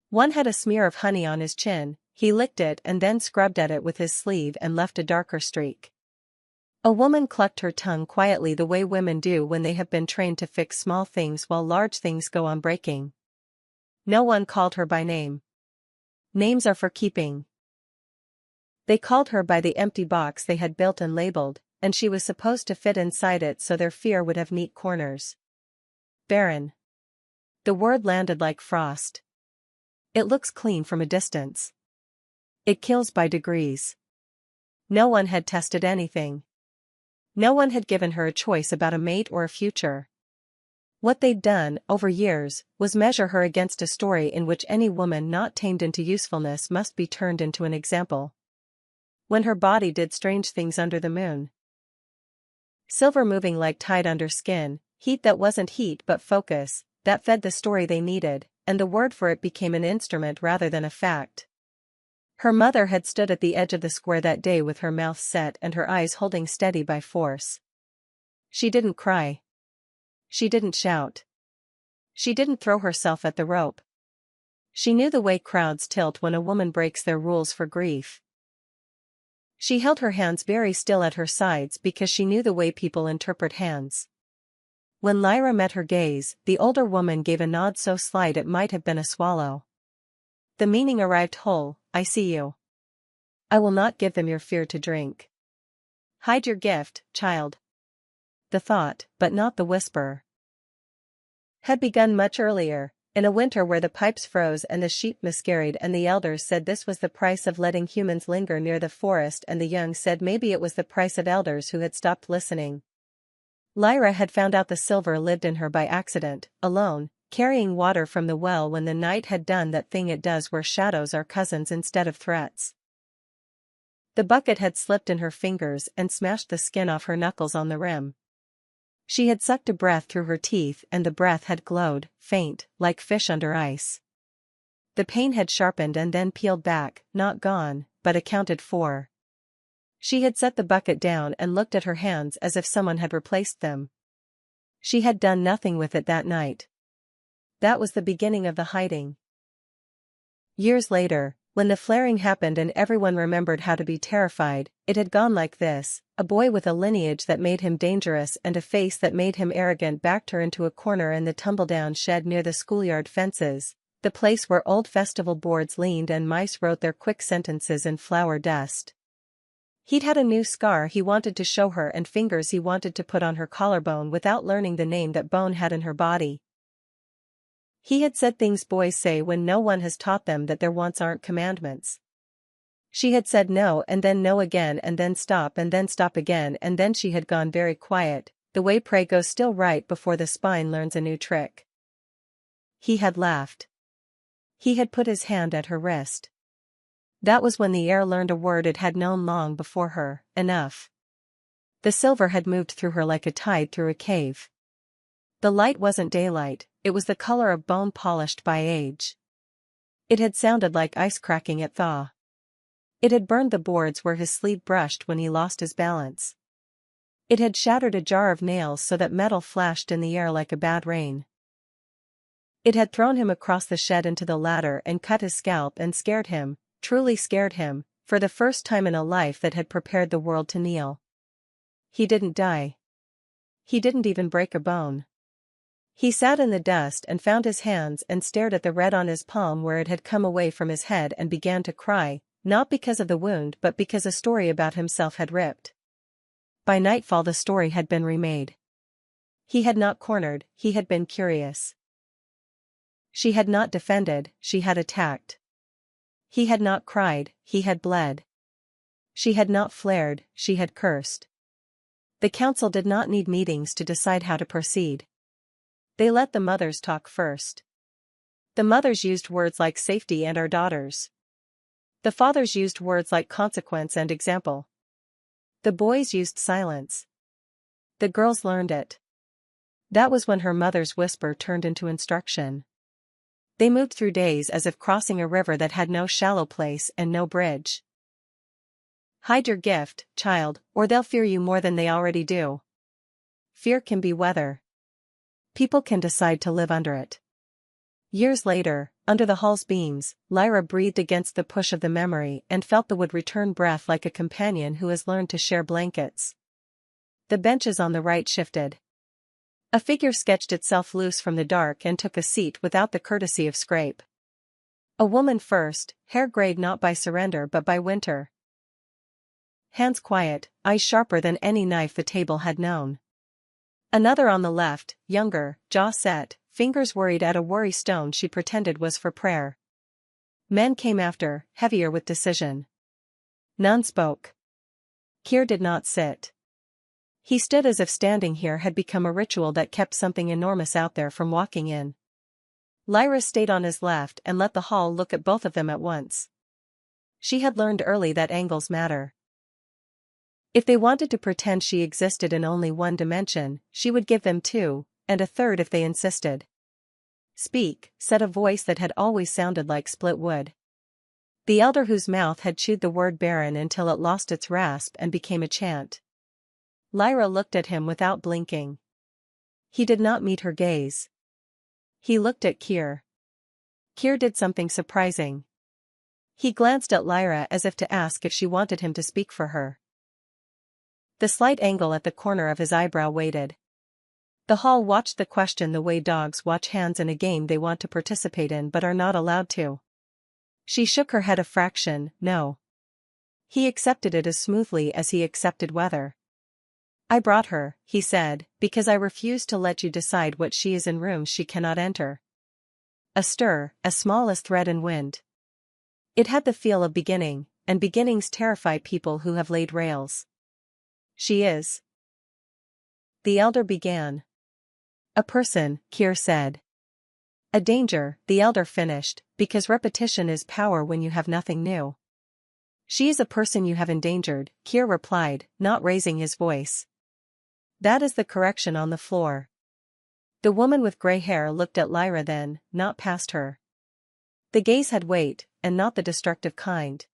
One had a smear of honey on his chin. He licked it and then scrubbed at it with his sleeve and left a darker streak. A woman clucked her tongue quietly the way women do when they have been trained to fix small things while large things go on breaking. No one called her by name. Names are for keeping. They called her by the empty box they had built and labeled, and she was supposed to fit inside it so their fear would have neat corners. Barren. The word landed like frost. It looks clean from a distance. It kills by degrees. No one had tested anything. No one had given her a choice about a mate or a future. What they'd done, over years, was measure her against a story in which any woman not tamed into usefulness must be turned into an example. When her body did strange things under the moon. Silver moving like tide under skin, heat that wasn't heat but focus, that fed the story they needed, and the word for it became an instrument rather than a fact. Her mother had stood at the edge of the square that day with her mouth set and her eyes holding steady by force. She didn't cry. She didn't shout. She didn't throw herself at the rope. She knew the way crowds tilt when a woman breaks their rules for grief. She held her hands very still at her sides because she knew the way people interpret hands. When Lyra met her gaze, the older woman gave a nod so slight it might have been a swallow. The meaning arrived whole. I see you. I will not give them your fear to drink. Hide your gift, child. The thought, but not the whisper, had begun much earlier, in a winter where the pipes froze and the sheep miscarried, and the elders said this was the price of letting humans linger near the forest, and the young said maybe it was the price of elders who had stopped listening. Lyra had found out the silver lived in her by accident, alone, carrying water from the well when the night had done that thing it does where shadows are cousins instead of threats. The bucket had slipped in her fingers and smashed the skin off her knuckles on the rim. She had sucked a breath through her teeth and the breath had glowed, faint, like fish under ice. The pain had sharpened and then peeled back, not gone, but accounted for. She had set the bucket down and looked at her hands as if someone had replaced them. She had done nothing with it that night. That was the beginning of the hiding. Years later, when the flaring happened and everyone remembered how to be terrified, it had gone like this: a boy with a lineage that made him dangerous and a face that made him arrogant backed her into a corner in the tumble-down shed near the schoolyard fences, the place where old festival boards leaned and mice wrote their quick sentences in flour dust. He'd had a new scar he wanted to show her and fingers he wanted to put on her collarbone without learning the name that bone had in her body. He had said things boys say when no one has taught them that their wants aren't commandments. She had said no and then no again and then stop again, and then she had gone very quiet, the way prey goes still right before the spine learns a new trick. He had laughed. He had put his hand at her wrist. That was when the air learned a word it had known long before her: enough. The silver had moved through her like a tide through a cave. The light wasn't daylight, it was the color of bone polished by age. It had sounded like ice cracking at thaw. It had burned the boards where his sleeve brushed when he lost his balance. It had shattered a jar of nails so that metal flashed in the air like a bad rain. It had thrown him across the shed into the ladder and cut his scalp and scared him, truly scared him, for the first time in a life that had prepared the world to kneel. He didn't die. He didn't even break a bone. He sat in the dust and found his hands and stared at the red on his palm where it had come away from his head and began to cry, not because of the wound but because a story about himself had ripped. By nightfall the story had been remade. He had not cornered, he had been curious. She had not defended, she had attacked. He had not cried, he had bled. She had not flared, she had cursed. The council did not need meetings to decide how to proceed. They let the mothers talk first. The mothers used words like safety and our daughters. The fathers used words like consequence and example. The boys used silence. The girls learned it. That was when her mother's whisper turned into instruction. They moved through days as if crossing a river that had no shallow place and no bridge. Hide your gift, child, or they'll fear you more than they already do. Fear can be weather. People can decide to live under it. Years later, under the hall's beams, Lyra breathed against the push of the memory and felt the wood return breath like a companion who has learned to share blankets. The benches on the right shifted. A figure sketched itself loose from the dark and took a seat without the courtesy of scrape. A woman first, hair grayed not by surrender but by winter. Hands quiet, eyes sharper than any knife the table had known. Another on the left, younger, jaw set, fingers worried at a worry stone she pretended was for prayer. Men came after, heavier with decision. None spoke. Keir did not sit. He stood as if standing here had become a ritual that kept something enormous out there from walking in. Lyra stayed on his left and let the hall look at both of them at once. She had learned early that angles matter. If they wanted to pretend she existed in only one dimension, she would give them two, and a third if they insisted. Speak, said a voice that had always sounded like split wood. The elder whose mouth had chewed the word Barren until it lost its rasp and became a chant. Lyra looked at him without blinking. He did not meet her gaze. He looked at Kier. Kier did something surprising. He glanced at Lyra as if to ask if she wanted him to speak for her. The slight angle at the corner of his eyebrow waited. The hall watched the question the way dogs watch hands in a game they want to participate in but are not allowed to. She shook her head a fraction, no. He accepted it as smoothly as he accepted weather. I brought her, he said, because I refuse to let you decide what she is in rooms she cannot enter. A stir, as small as thread in wind. It had the feel of beginning, and beginnings terrify people who have laid rails. She is. The elder began. A person, Kier said. A danger, the elder finished, because repetition is power when you have nothing new. She is a person you have endangered, Kier replied, not raising his voice. That is the correction on the floor. The woman with gray hair looked at Lyra then, not past her. The gaze had weight, and not the destructive kind.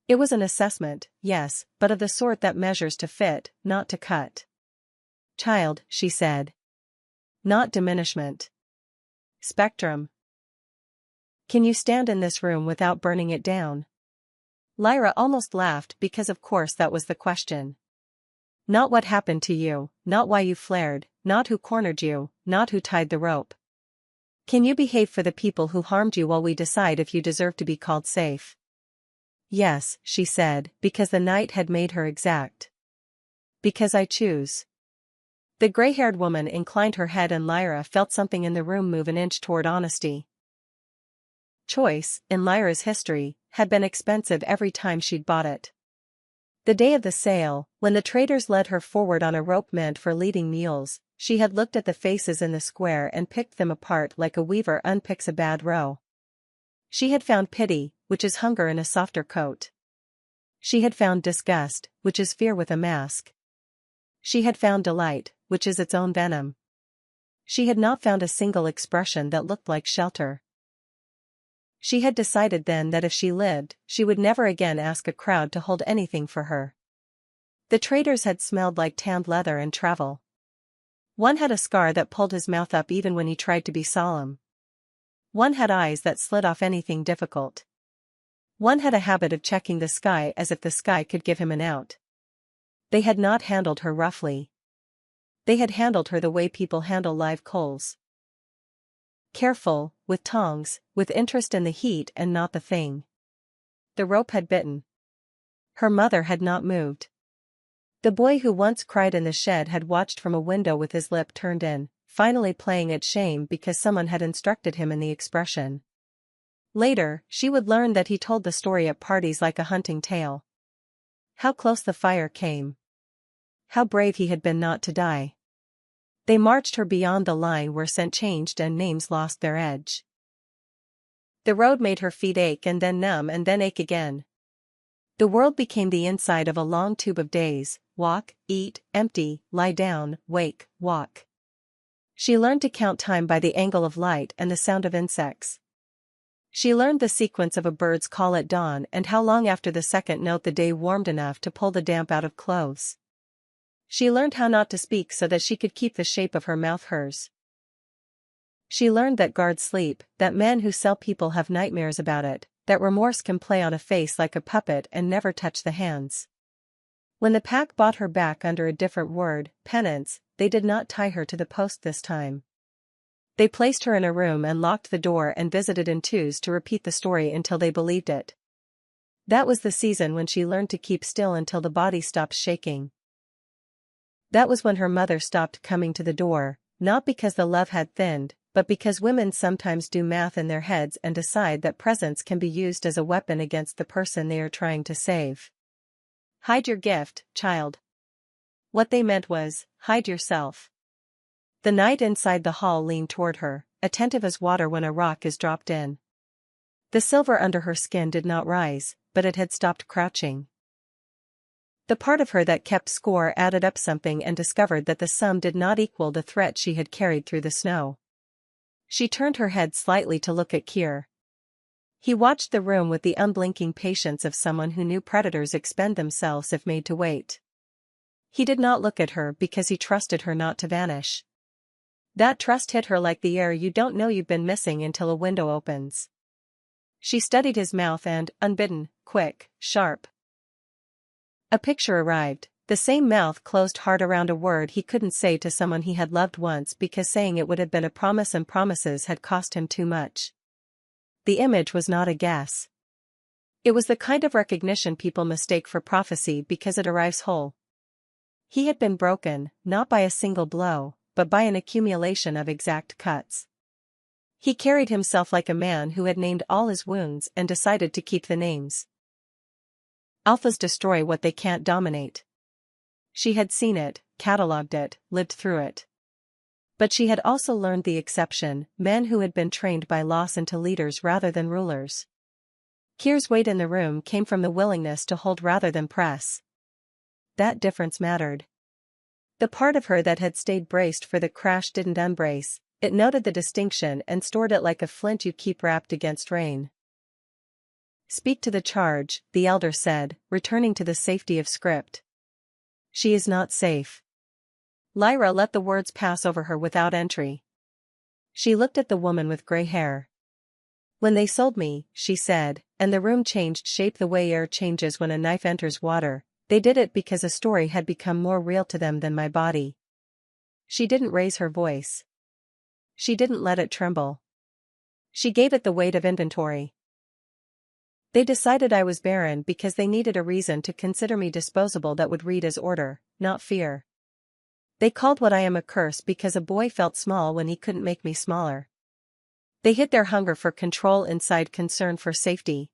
It was an assessment, yes, but of the sort that measures to fit, not to cut. Child, she said. Not diminishment. Spectrum. Can you stand in this room without burning it down? Lyra almost laughed because of course that was the question. Not what happened to you, not why you flared, not who cornered you, not who tied the rope. Can you behave for the people who harmed you while we decide if you deserve to be called safe? Yes, she said, because the night had made her exact. Because I choose. The gray-haired woman inclined her head and Lyra felt something in the room move an inch toward honesty. Choice, in Lyra's history, had been expensive every time she'd bought it. The day of the sale, when the traders led her forward on a rope meant for leading mules, she had looked at the faces in the square and picked them apart like a weaver unpicks a bad row. She had found pity, which is hunger in a softer coat. She had found disgust, which is fear with a mask. She had found delight, which is its own venom. She had not found a single expression that looked like shelter. She had decided then that if she lived, she would never again ask a crowd to hold anything for her. The traders had smelled like tanned leather and travel. One had a scar that pulled his mouth up even when he tried to be solemn. One had eyes that slid off anything difficult. One had a habit of checking the sky as if the sky could give him an out. They had not handled her roughly. They had handled her the way people handle live coals. Careful, with tongs, with interest in the heat and not the thing. The rope had bitten. Her mother had not moved. The boy who once cried in the shed had watched from a window with his lip turned in, finally playing at shame because someone had instructed him in the expression. Later, she would learn that he told the story at parties like a hunting tale. How close the fire came. How brave he had been not to die. They marched her beyond the line where scent changed and names lost their edge. The road made her feet ache and then numb and then ache again. The world became the inside of a long tube of days: walk, eat, empty, lie down, wake, walk. She learned to count time by the angle of light and the sound of insects. She learned the sequence of a bird's call at dawn and how long after the second note the day warmed enough to pull the damp out of clothes. She learned how not to speak so that she could keep the shape of her mouth hers. She learned that guards sleep, that men who sell people have nightmares about it, that remorse can play on a face like a puppet and never touch the hands. When the pack bought her back under a different word, penance, they did not tie her to the post this time. They placed her in a room and locked the door and visited in twos to repeat the story until they believed it. That was the season when she learned to keep still until the body stopped shaking. That was when her mother stopped coming to the door, not because the love had thinned, but because women sometimes do math in their heads and decide that presence can be used as a weapon against the person they are trying to save. Hide your gift, child. What they meant was, hide yourself. The night inside the hall leaned toward her, attentive as water when a rock is dropped in. The silver under her skin did not rise, but it had stopped crouching. The part of her that kept score added up something and discovered that the sum did not equal the threat she had carried through the snow. She turned her head slightly to look at Kier. He watched the room with the unblinking patience of someone who knew predators expend themselves if made to wait. He did not look at her because he trusted her not to vanish. That trust hit her like the air you don't know you've been missing until a window opens. She studied his mouth and, unbidden, quick, sharp. A picture arrived, the same mouth closed hard around a word he couldn't say to someone he had loved once because saying it would have been a promise and promises had cost him too much. The image was not a guess. It was the kind of recognition people mistake for prophecy because it arrives whole. He had been broken, not by a single blow, but by an accumulation of exact cuts. He carried himself like a man who had named all his wounds and decided to keep the names. Alphas destroy what they can't dominate. She had seen it, catalogued it, lived through it. But she had also learned the exception, men who had been trained by loss into leaders rather than rulers. Kier's weight in the room came from the willingness to hold rather than press. That difference mattered. The part of her that had stayed braced for the crash didn't unbrace, it noted the distinction and stored it like a flint you keep wrapped against rain. Speak to the charge, the elder said, returning to the safety of script. She is not safe. Lyra let the words pass over her without entry. She looked at the woman with gray hair. When they sold me, she said, and the room changed shape the way air changes when a knife enters water, they did it because a story had become more real to them than my body. She didn't raise her voice. She didn't let it tremble. She gave it the weight of inventory. They decided I was barren because they needed a reason to consider me disposable that would read as order, not fear. They called what I am a curse because a boy felt small when he couldn't make me smaller. They hid their hunger for control inside concern for safety.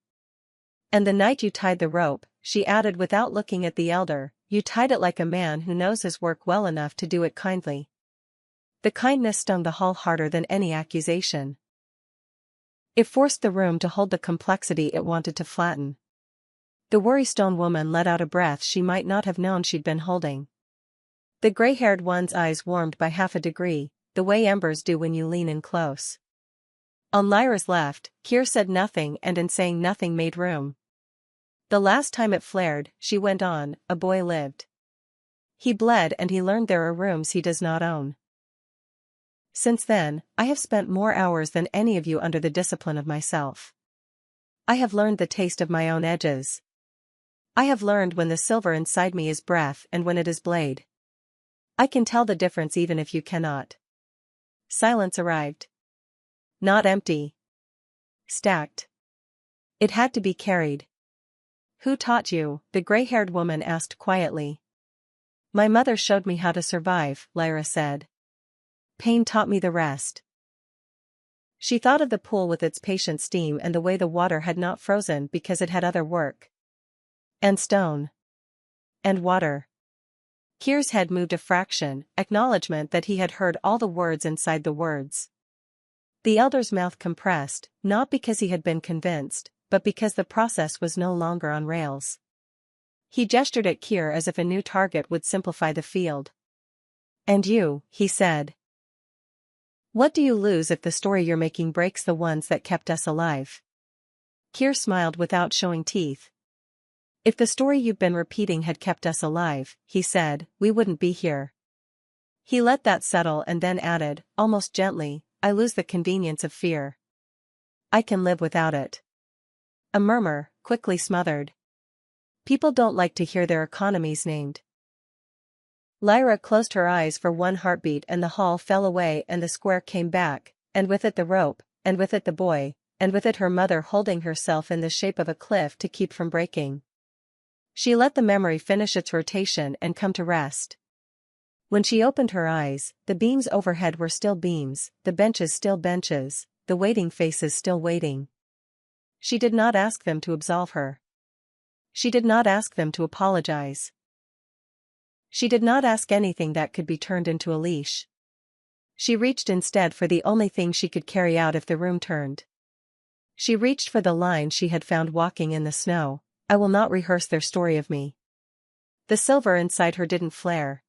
And the night you tied the rope, she added without looking at the elder, you tied it like a man who knows his work well enough to do it kindly. The kindness stung the hall harder than any accusation. It forced the room to hold the complexity it wanted to flatten. The worrystone woman let out a breath she might not have known she'd been holding. The gray-haired one's eyes warmed by half a degree, the way embers do when you lean in close. On Lyra's left, Kier said nothing and in saying nothing made room. The last time it flared, she went on, a boy lived. He bled and he learned there are rooms he does not own. Since then, I have spent more hours than any of you under the discipline of myself. I have learned the taste of my own edges. I have learned when the silver inside me is breath and when it is blade. I can tell the difference even if you cannot. Silence arrived. Not empty. Stacked. It had to be carried. Who taught you? The gray-haired woman asked quietly. My mother showed me how to survive, Lyra said. Pain taught me the rest. She thought of the pool with its patient steam and the way the water had not frozen because it had other work. And stone. And water. Kier's head moved a fraction, acknowledgement that he had heard all the words inside the words. The elder's mouth compressed, not because he had been convinced, but because the process was no longer on rails. He gestured at Kier as if a new target would simplify the field. And you, he said. What do you lose if the story you're making breaks the ones that kept us alive? Kier smiled without showing teeth. If the story you've been repeating had kept us alive, he said, we wouldn't be here. He let that settle and then added, almost gently, I lose the convenience of fear. I can live without it. A murmur, quickly smothered. People don't like to hear their economies named. Lyra closed her eyes for one heartbeat and the hall fell away and the square came back, and with it the rope, and with it the boy, and with it her mother holding herself in the shape of a cliff to keep from breaking. She let the memory finish its rotation and come to rest. When she opened her eyes, the beams overhead were still beams, the benches still benches, the waiting faces still waiting. She did not ask them to absolve her. She did not ask them to apologize. She did not ask anything that could be turned into a leash. She reached instead for the only thing she could carry out if the room turned. She reached for the line she had found walking in the snow, I will not rehearse their story of me. The silver inside her didn't flare.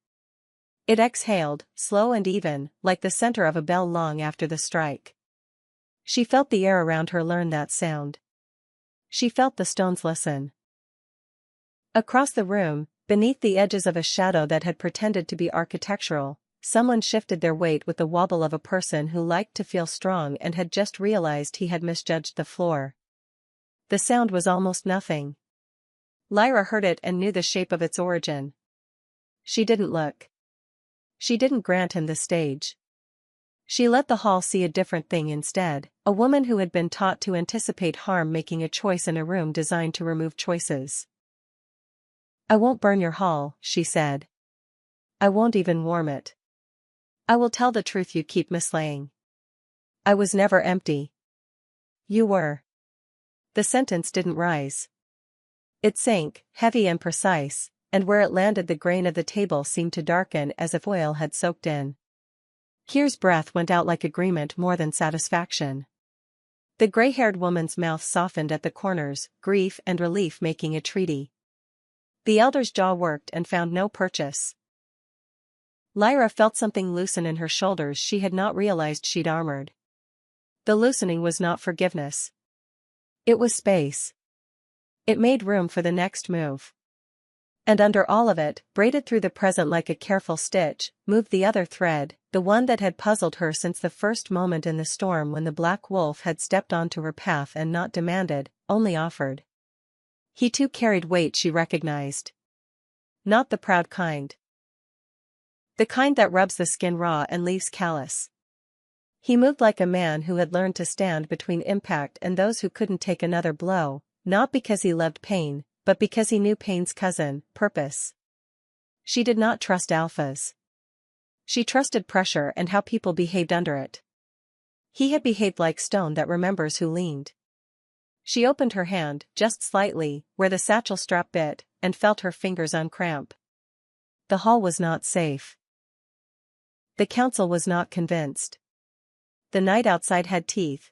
It exhaled, slow and even, like the center of a bell long after the strike. She felt the air around her learn that sound. She felt the stones listen. Across the room, beneath the edges of a shadow that had pretended to be architectural, someone shifted their weight with the wobble of a person who liked to feel strong and had just realized he had misjudged the floor. The sound was almost nothing. Lyra heard it and knew the shape of its origin. She didn't look. She didn't grant him the stage. She let the hall see a different thing instead, a woman who had been taught to anticipate harm making a choice in a room designed to remove choices. "I won't burn your hall," she said. "I won't even warm it. I will tell the truth you keep mislaying. I was never empty. You were." The sentence didn't rise. It sank, heavy and precise, and where it landed the grain of the table seemed to darken as if oil had soaked in. Kyr's breath went out like agreement more than satisfaction. The gray-haired woman's mouth softened at the corners, grief and relief making a treaty. The elder's jaw worked and found no purchase. Lyra felt something loosen in her shoulders she had not realized she'd armored. The loosening was not forgiveness. It was space. It made room for the next move. And under all of it, braided through the present like a careful stitch, moved the other thread, the one that had puzzled her since the first moment in the storm when the black wolf had stepped onto her path and not demanded, only offered. He too carried weight she recognized. Not the proud kind. The kind that rubs the skin raw and leaves callous. He moved like a man who had learned to stand between impact and those who couldn't take another blow, not because he loved pain, but because he knew pain's cousin, purpose. She did not trust alphas. She trusted pressure and how people behaved under it. He had behaved like stone that remembers who leaned. She opened her hand, just slightly, where the satchel strap bit, and felt her fingers uncramp. The hall was not safe. The council was not convinced. The night outside had teeth.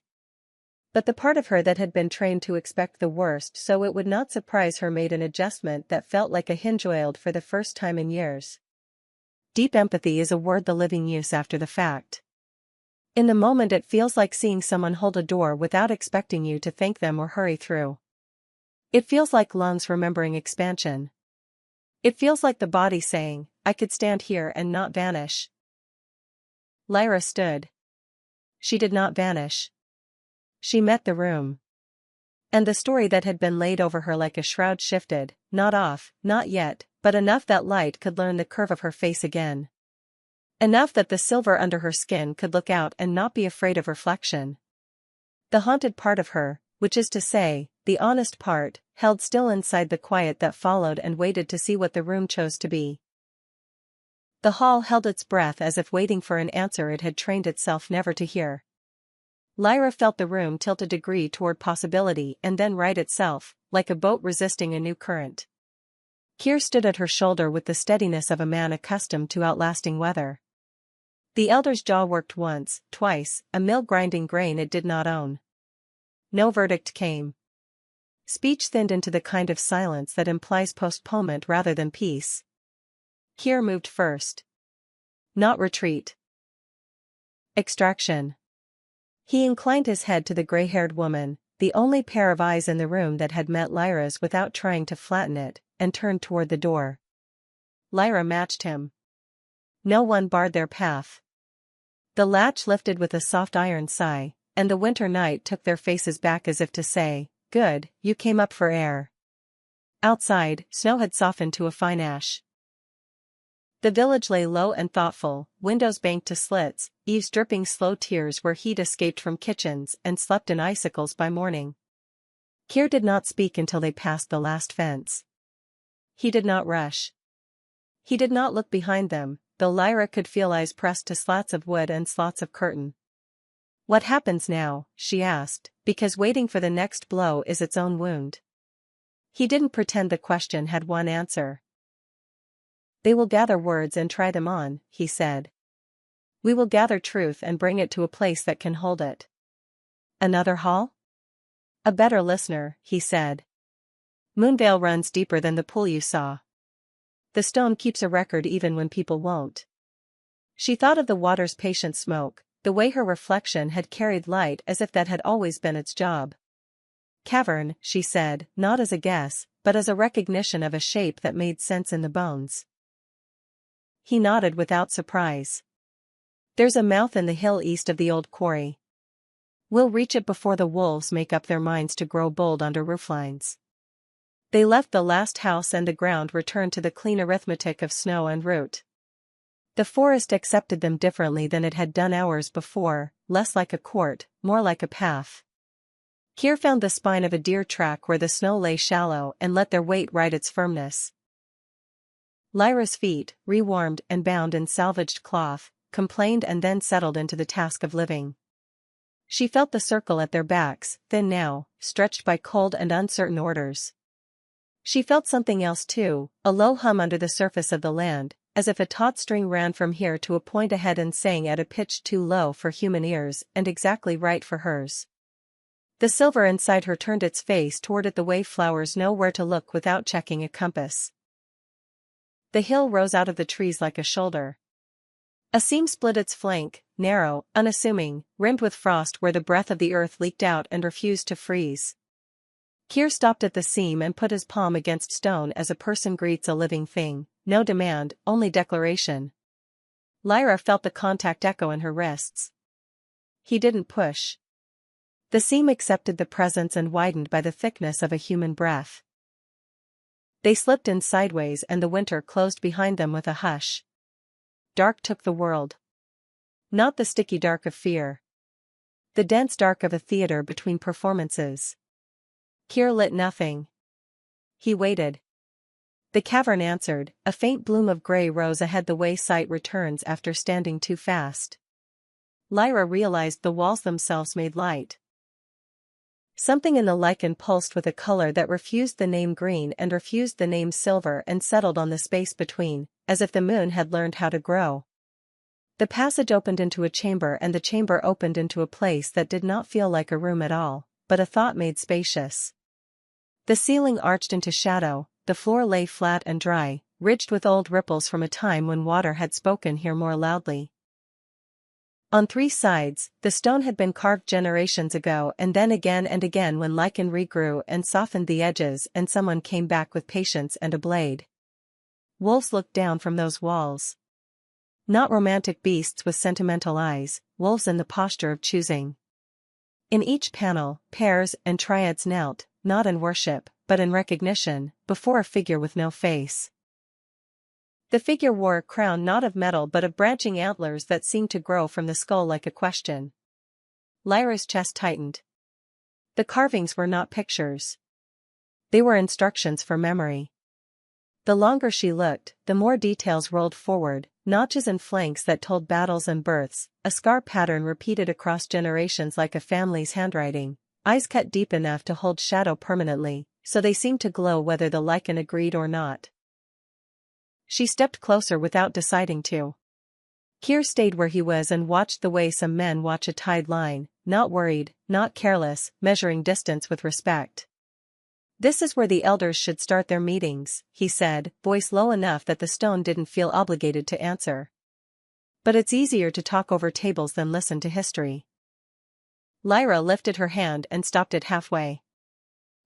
But the part of her that had been trained to expect the worst so it would not surprise her made an adjustment that felt like a hinge oiled for the first time in years. Deep empathy is a word the living use after the fact. In the moment it feels like seeing someone hold a door without expecting you to thank them or hurry through. It feels like lungs remembering expansion. It feels like the body saying, "I could stand here and not vanish." Lyra stood. She did not vanish. She met the room. And the story that had been laid over her like a shroud shifted, not off, not yet, but enough that light could learn the curve of her face again. Enough that the silver under her skin could look out and not be afraid of reflection. The haunted part of her, which is to say, the honest part, held still inside the quiet that followed and waited to see what the room chose to be. The hall held its breath as if waiting for an answer it had trained itself never to hear. Lyra felt the room tilt a degree toward possibility and then right itself, like a boat resisting a new current. Kyr stood at her shoulder with the steadiness of a man accustomed to outlasting weather. The elder's jaw worked once, twice, a mill grinding grain it did not own. No verdict came. Speech thinned into the kind of silence that implies postponement rather than peace. Kyr moved first. Not retreat. Extraction. He inclined his head to the gray-haired woman, the only pair of eyes in the room that had met Lyra's without trying to flatten it, and turned toward the door. Lyra matched him. No one barred their path. The latch lifted with a soft iron sigh, and the winter night took their faces back as if to say, "Good, you came up for air." Outside, snow had softened to a fine ash. The village lay low and thoughtful, windows banked to slits, eaves dripping slow tears where heat escaped from kitchens and slept in icicles by morning. Kyr did not speak until they passed the last fence. He did not rush. He did not look behind them, though Lyra could feel eyes pressed to slats of wood and slots of curtain. "What happens now?" she asked, because waiting for the next blow is its own wound. He didn't pretend the question had one answer. "They will gather words and try them on," he said. "We will gather truth and bring it to a place that can hold it." "Another hall?" "A better listener," he said. "Moonvale runs deeper than the pool you saw. The stone keeps a record even when people won't." She thought of the water's patient smoke, the way her reflection had carried light as if that had always been its job. "Cavern," she said, not as a guess, but as a recognition of a shape that made sense in the bones. He nodded without surprise. There's a mouth in the hill east of the old quarry. We'll reach it before the wolves make up their minds to grow bold under rooflines. They left the last house and the ground returned to the clean arithmetic of snow and root. The forest accepted them differently than it had done hours before, less like a court, more like a path. Kier found the spine of a deer track where the snow lay shallow and let their weight ride its firmness. Lyra's feet, rewarmed and bound in salvaged cloth, complained and then settled into the task of living. She felt the circle at their backs, thin now, stretched by cold and uncertain orders. She felt something else too, a low hum under the surface of the land, as if a taut string ran from here to a point ahead and sang at a pitch too low for human ears and exactly right for hers. The silver inside her turned its face toward it the way flowers know where to look without checking a compass. The hill rose out of the trees like a shoulder. A seam split its flank, narrow, unassuming, rimmed with frost where the breath of the earth leaked out and refused to freeze. Kier stopped at the seam and put his palm against stone as a person greets a living thing, no demand, only declaration. Lyra felt the contact echo in her wrists. He didn't push. The seam accepted the presence and widened by the thickness of a human breath. They slipped in sideways and the winter closed behind them with a hush. Dark took the world. Not the sticky dark of fear. The dense dark of a theater between performances. Kier lit nothing. He waited. The cavern answered, a faint bloom of gray rose ahead the way sight returns after standing too fast. Lyra realized the walls themselves made light. Something in the lichen pulsed with a color that refused the name green and refused the name silver and settled on the space between, as if the moon had learned how to grow. The passage opened into a chamber and the chamber opened into a place that did not feel like a room at all, but a thought made spacious. The ceiling arched into shadow, the floor lay flat and dry, ridged with old ripples from a time when water had spoken here more loudly. On three sides, the stone had been carved generations ago and then again and again when lichen regrew and softened the edges and someone came back with patience and a blade. Wolves looked down from those walls. Not romantic beasts with sentimental eyes, wolves in the posture of choosing. In each panel, pairs and triads knelt, not in worship, but in recognition, before a figure with no face. The figure wore a crown not of metal but of branching antlers that seemed to grow from the skull like a question. Lyra's chest tightened. The carvings were not pictures. They were instructions for memory. The longer she looked, the more details rolled forward, notches and flanks that told battles and births, a scar pattern repeated across generations like a family's handwriting, eyes cut deep enough to hold shadow permanently, so they seemed to glow whether the lichen agreed or not. She stepped closer without deciding to. Kier stayed where he was and watched the way some men watch a tide line, not worried, not careless, measuring distance with respect. "This is where the elders should start their meetings," he said, voice low enough that the stone didn't feel obligated to answer. "But it's easier to talk over tables than listen to history." Lyra lifted her hand and stopped it halfway.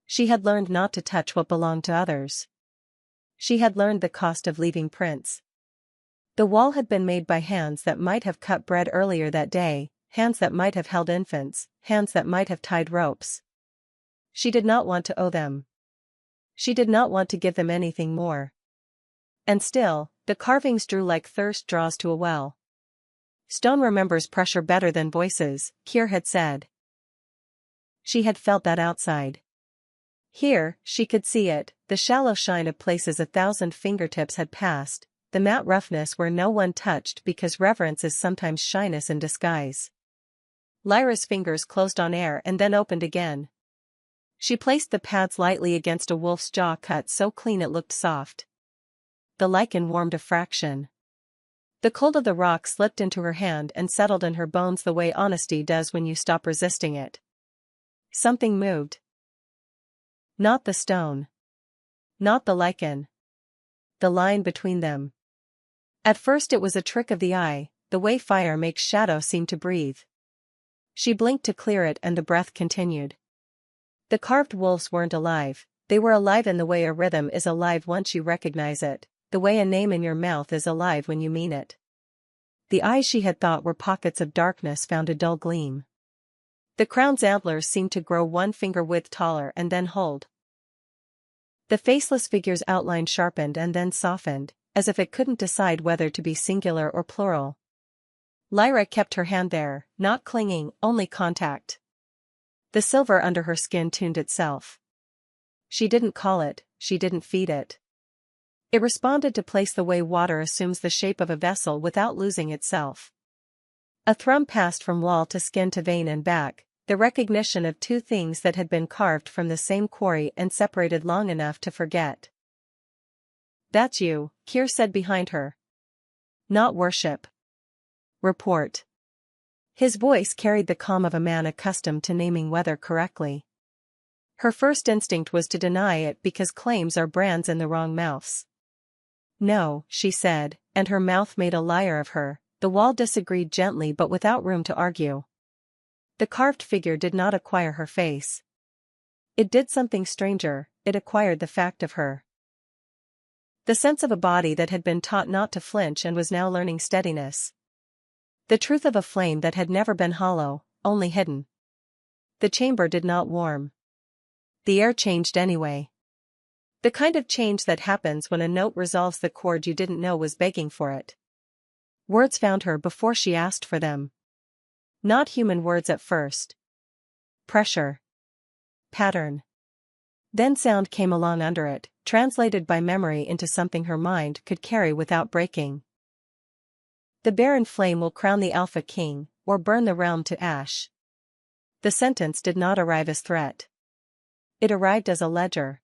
She had learned not to touch what belonged to others. She had learned the cost of leaving prints. The wall had been made by hands that might have cut bread earlier that day, hands that might have held infants, hands that might have tied ropes. She did not want to owe them. She did not want to give them anything more. And still, the carvings drew like thirst draws to a well. "Stone remembers pressure better than voices," Kier had said. She had felt that outside. Here, she could see it, the shallow shine of places 1,000 fingertips had passed, the matte roughness where no one touched because reverence is sometimes shyness in disguise. Lyra's fingers closed on air and then opened again. She placed the pads lightly against a wolf's jaw cut so clean it looked soft. The lichen warmed a fraction. The cold of the rock slipped into her hand and settled in her bones the way honesty does when you stop resisting it. Something moved. Not the stone. Not the lichen. The line between them. At first it was a trick of the eye, the way fire makes shadow seem to breathe. She blinked to clear it and the breath continued. The carved wolves weren't alive, they were alive in the way a rhythm is alive once you recognize it, the way a name in your mouth is alive when you mean it. The eyes she had thought were pockets of darkness found a dull gleam. The crown's antlers seemed to grow 1 finger width taller and then hold. The faceless figure's outline sharpened and then softened, as if it couldn't decide whether to be singular or plural. Lyra kept her hand there, not clinging, only contact. The silver under her skin tuned itself. She didn't call it, she didn't feed it. It responded to place the way water assumes the shape of a vessel without losing itself. A thrum passed from wall to skin to vein and back, the recognition of 2 things that had been carved from the same quarry and separated long enough to forget. "That's you," Keir said behind her. "Not worship. Report." His voice carried the calm of a man accustomed to naming weather correctly. Her first instinct was to deny it because claims are brands in the wrong mouths. "No," she said, and her mouth made a liar of her. The wall disagreed gently but without room to argue. The carved figure did not acquire her face. It did something stranger, it acquired the fact of her. The sense of a body that had been taught not to flinch and was now learning steadiness. The truth of a flame that had never been hollow, only hidden. The chamber did not warm. The air changed anyway. The kind of change that happens when a note resolves the chord you didn't know was begging for it. Words found her before she asked for them. Not human words at first. Pressure. Pattern. Then sound came along under it, translated by memory into something her mind could carry without breaking. "The Barren flame will crown the Alpha King, or burn the realm to ash." The sentence did not arrive as threat. It arrived as a ledger.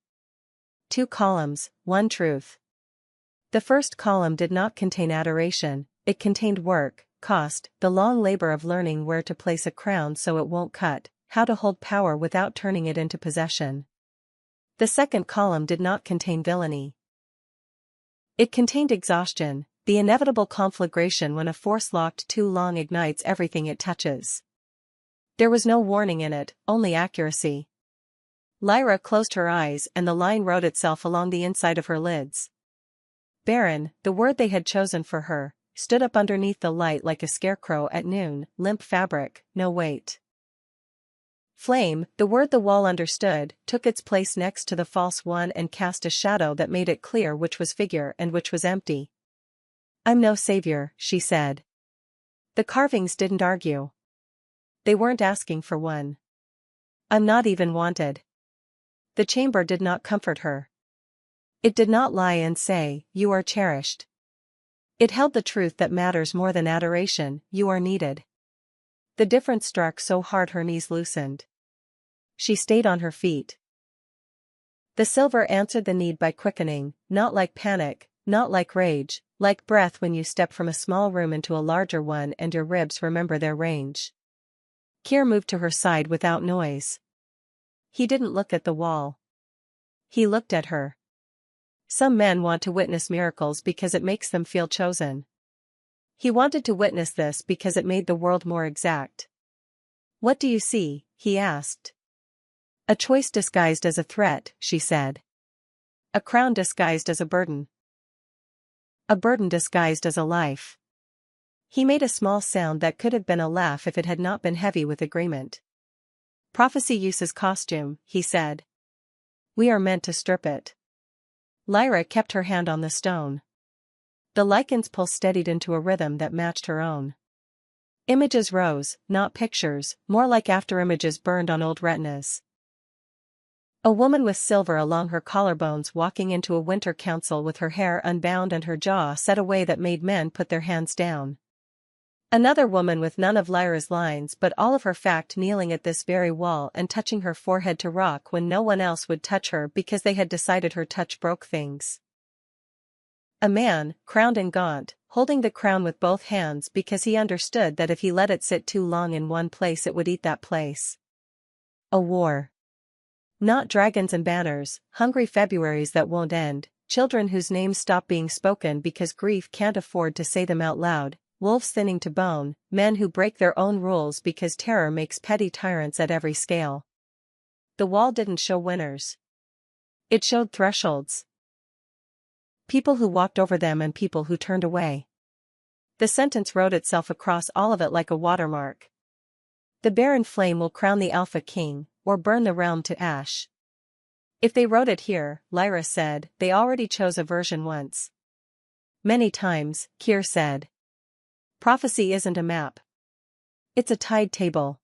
2 columns, 1 truth. The first column did not contain adoration, it contained work, cost, the long labor of learning where to place a crown so it won't cut, how to hold power without turning it into possession. The second column did not contain villainy. It contained exhaustion, the inevitable conflagration when a force locked too long ignites everything it touches. There was no warning in it, only accuracy. Lyra closed her eyes and the line wrote itself along the inside of her lids. Barren, the word they had chosen for her, stood up underneath the light like a scarecrow at noon, limp fabric, no weight. Flame, the word the wall understood, took its place next to the false one and cast a shadow that made it clear which was figure and which was empty. "I'm no savior," she said. The carvings didn't argue. They weren't asking for one. "I'm not even wanted." The chamber did not comfort her. It did not lie and say, "You are cherished." It held the truth that matters more than adoration, you are needed. The difference struck so hard her knees loosened. She stayed on her feet. The silver answered the need by quickening, not like panic, not like rage, like breath when you step from a small room into a larger one and your ribs remember their range. Keir moved to her side without noise. He didn't look at the wall. He looked at her. Some men want to witness miracles because it makes them feel chosen. He wanted to witness this because it made the world more exact. "What do you see?" he asked. "A choice disguised as a threat," she said. "A crown disguised as a burden. A burden disguised as a life." He made a small sound that could have been a laugh if it had not been heavy with agreement. "Prophecy uses costume," he said. "We are meant to strip it." Lyra kept her hand on the stone. The lichen's pulse steadied into a rhythm that matched her own. Images rose, not pictures, more like after-images burned on old retinas. A woman with silver along her collarbones walking into a winter council with her hair unbound and her jaw set a way that made men put their hands down. Another woman with none of Lyra's lines but all of her fact kneeling at this very wall and touching her forehead to rock when no one else would touch her because they had decided her touch broke things. A man, crowned and gaunt, holding the crown with both hands because he understood that if he let it sit too long in one place it would eat that place. A war. Not dragons and banners, hungry Februaries that won't end, children whose names stop being spoken because grief can't afford to say them out loud, wolves thinning to bone, men who break their own rules because terror makes petty tyrants at every scale. The wall didn't show winners. It showed thresholds. People who walked over them and people who turned away. The sentence wrote itself across all of it like a watermark. The Barren flame will crown the Alpha King, or burn the realm to ash. If they wrote it here, Lyra said, they already chose a version once. Many times, Keir said. Prophecy isn't a map. It's a tide table.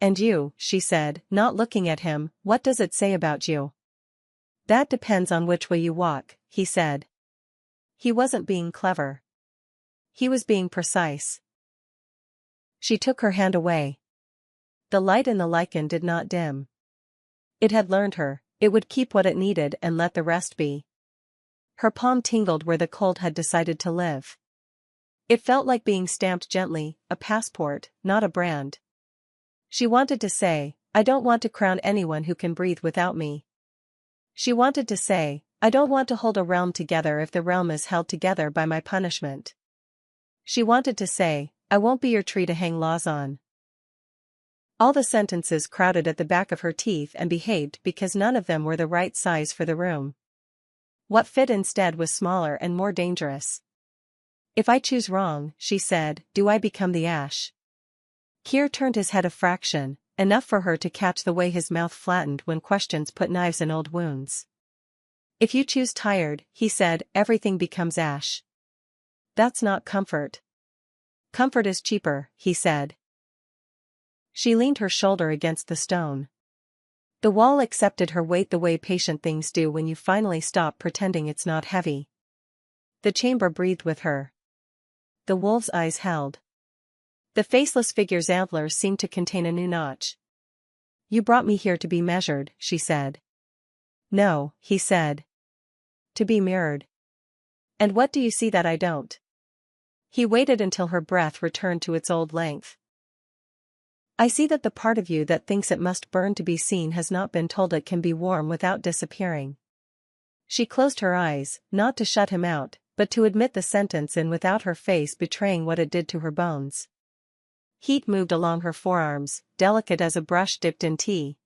And you, she said, not looking at him, what does it say about you? That depends on which way you walk, he said. He wasn't being clever. He was being precise. She took her hand away. The light in the lichen did not dim. It had learned her, it would keep what it needed and let the rest be. Her palm tingled where the cold had decided to live. It felt like being stamped gently, a passport, not a brand. She wanted to say, I don't want to crown anyone who can breathe without me. She wanted to say, I don't want to hold a realm together if the realm is held together by my punishment. She wanted to say, I won't be your tree to hang laws on. All the sentences crowded at the back of her teeth and behaved because none of them were the right size for the room. What fit instead was smaller and more dangerous. If I choose wrong, she said, do I become the ash? Keir turned his head a fraction, enough for her to catch the way his mouth flattened when questions put knives in old wounds. If you choose tired, he said, everything becomes ash. That's not comfort. Comfort is cheaper, he said. She leaned her shoulder against the stone. The wall accepted her weight the way patient things do when you finally stop pretending it's not heavy. The chamber breathed with her. The wolf's eyes held. The faceless figure's antlers seemed to contain a new notch. You brought me here to be measured, she said. No, he said. To be mirrored. And what do you see that I don't? He waited until her breath returned to its old length. I see that the part of you that thinks it must burn to be seen has not been told it can be warm without disappearing. She closed her eyes, not to shut him out, but to admit the sentence in without her face betraying what it did to her bones. Heat moved along her forearms, delicate as a brush dipped in tea.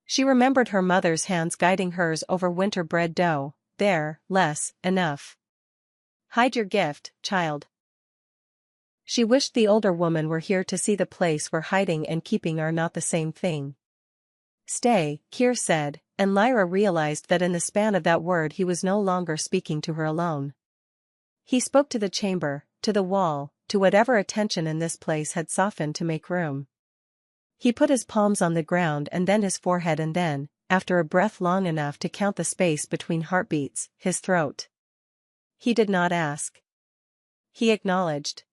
She remembered her mother's hands guiding hers over winter-bred dough, there, less, enough. Hide your gift, child. She wished the older woman were here to see the place where hiding and keeping are not the same thing. Stay, Keir said, and Lyra realized that in the span of that word he was no longer speaking to her alone. He spoke to the chamber, to the wall, to whatever attention in this place had softened to make room. He put his palms on the ground and then his forehead and then, after a breath long enough to count the space between heartbeats, his throat. He did not ask. He acknowledged.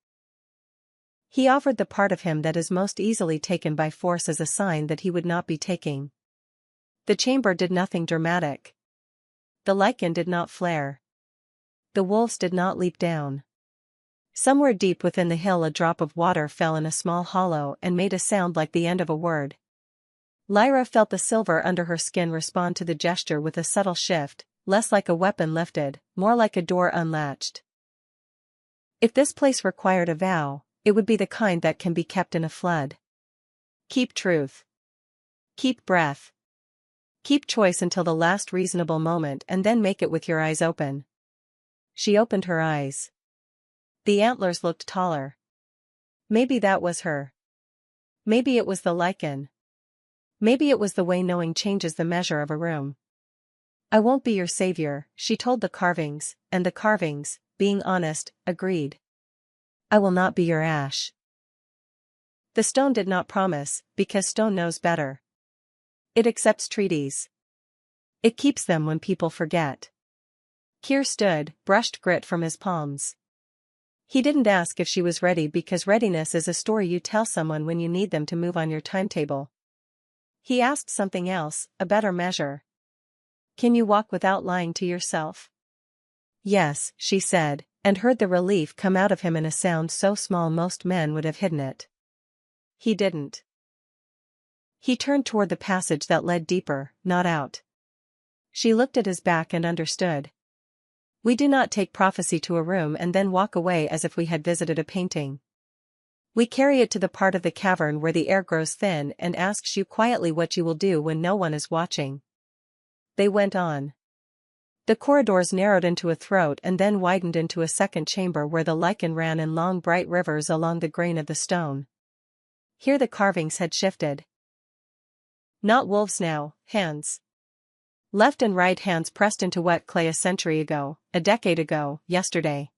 He offered the part of him that is most easily taken by force as a sign that he would not be taking. The chamber did nothing dramatic. The lichen did not flare. The wolves did not leap down. Somewhere deep within the hill a drop of water fell in a small hollow and made a sound like the end of a word. Lyra felt the silver under her skin respond to the gesture with a subtle shift, less like a weapon lifted, more like a door unlatched. If this place required a vow, it would be the kind that can be kept in a flood. Keep truth. Keep breath. Keep choice until the last reasonable moment and then make it with your eyes open. She opened her eyes. The antlers looked taller. Maybe that was her. Maybe it was the lichen. Maybe it was the way knowing changes the measure of a room. I won't be your savior, she told the carvings, and the carvings, being honest, agreed. I will not be your ash. The stone did not promise, because stone knows better. It accepts treaties. It keeps them when people forget. Keir stood, brushed grit from his palms. He didn't ask if she was ready because readiness is a story you tell someone when you need them to move on your timetable. He asked something else, a better measure. Can you walk without lying to yourself? Yes, she said, and heard the relief come out of him in a sound so small most men would have hidden it. He didn't. He turned toward the passage that led deeper, not out. She looked at his back and understood. We do not take prophecy to a room and then walk away as if we had visited a painting. We carry it to the part of the cavern where the air grows thin and asks you quietly what you will do when no one is watching. They went on. The corridors narrowed into a throat and then widened into a second chamber where the lichen ran in long bright rivers along the grain of the stone. Here the carvings had shifted. Not wolves now, hands. Left and right hands pressed into wet clay a century ago, a decade ago, yesterday.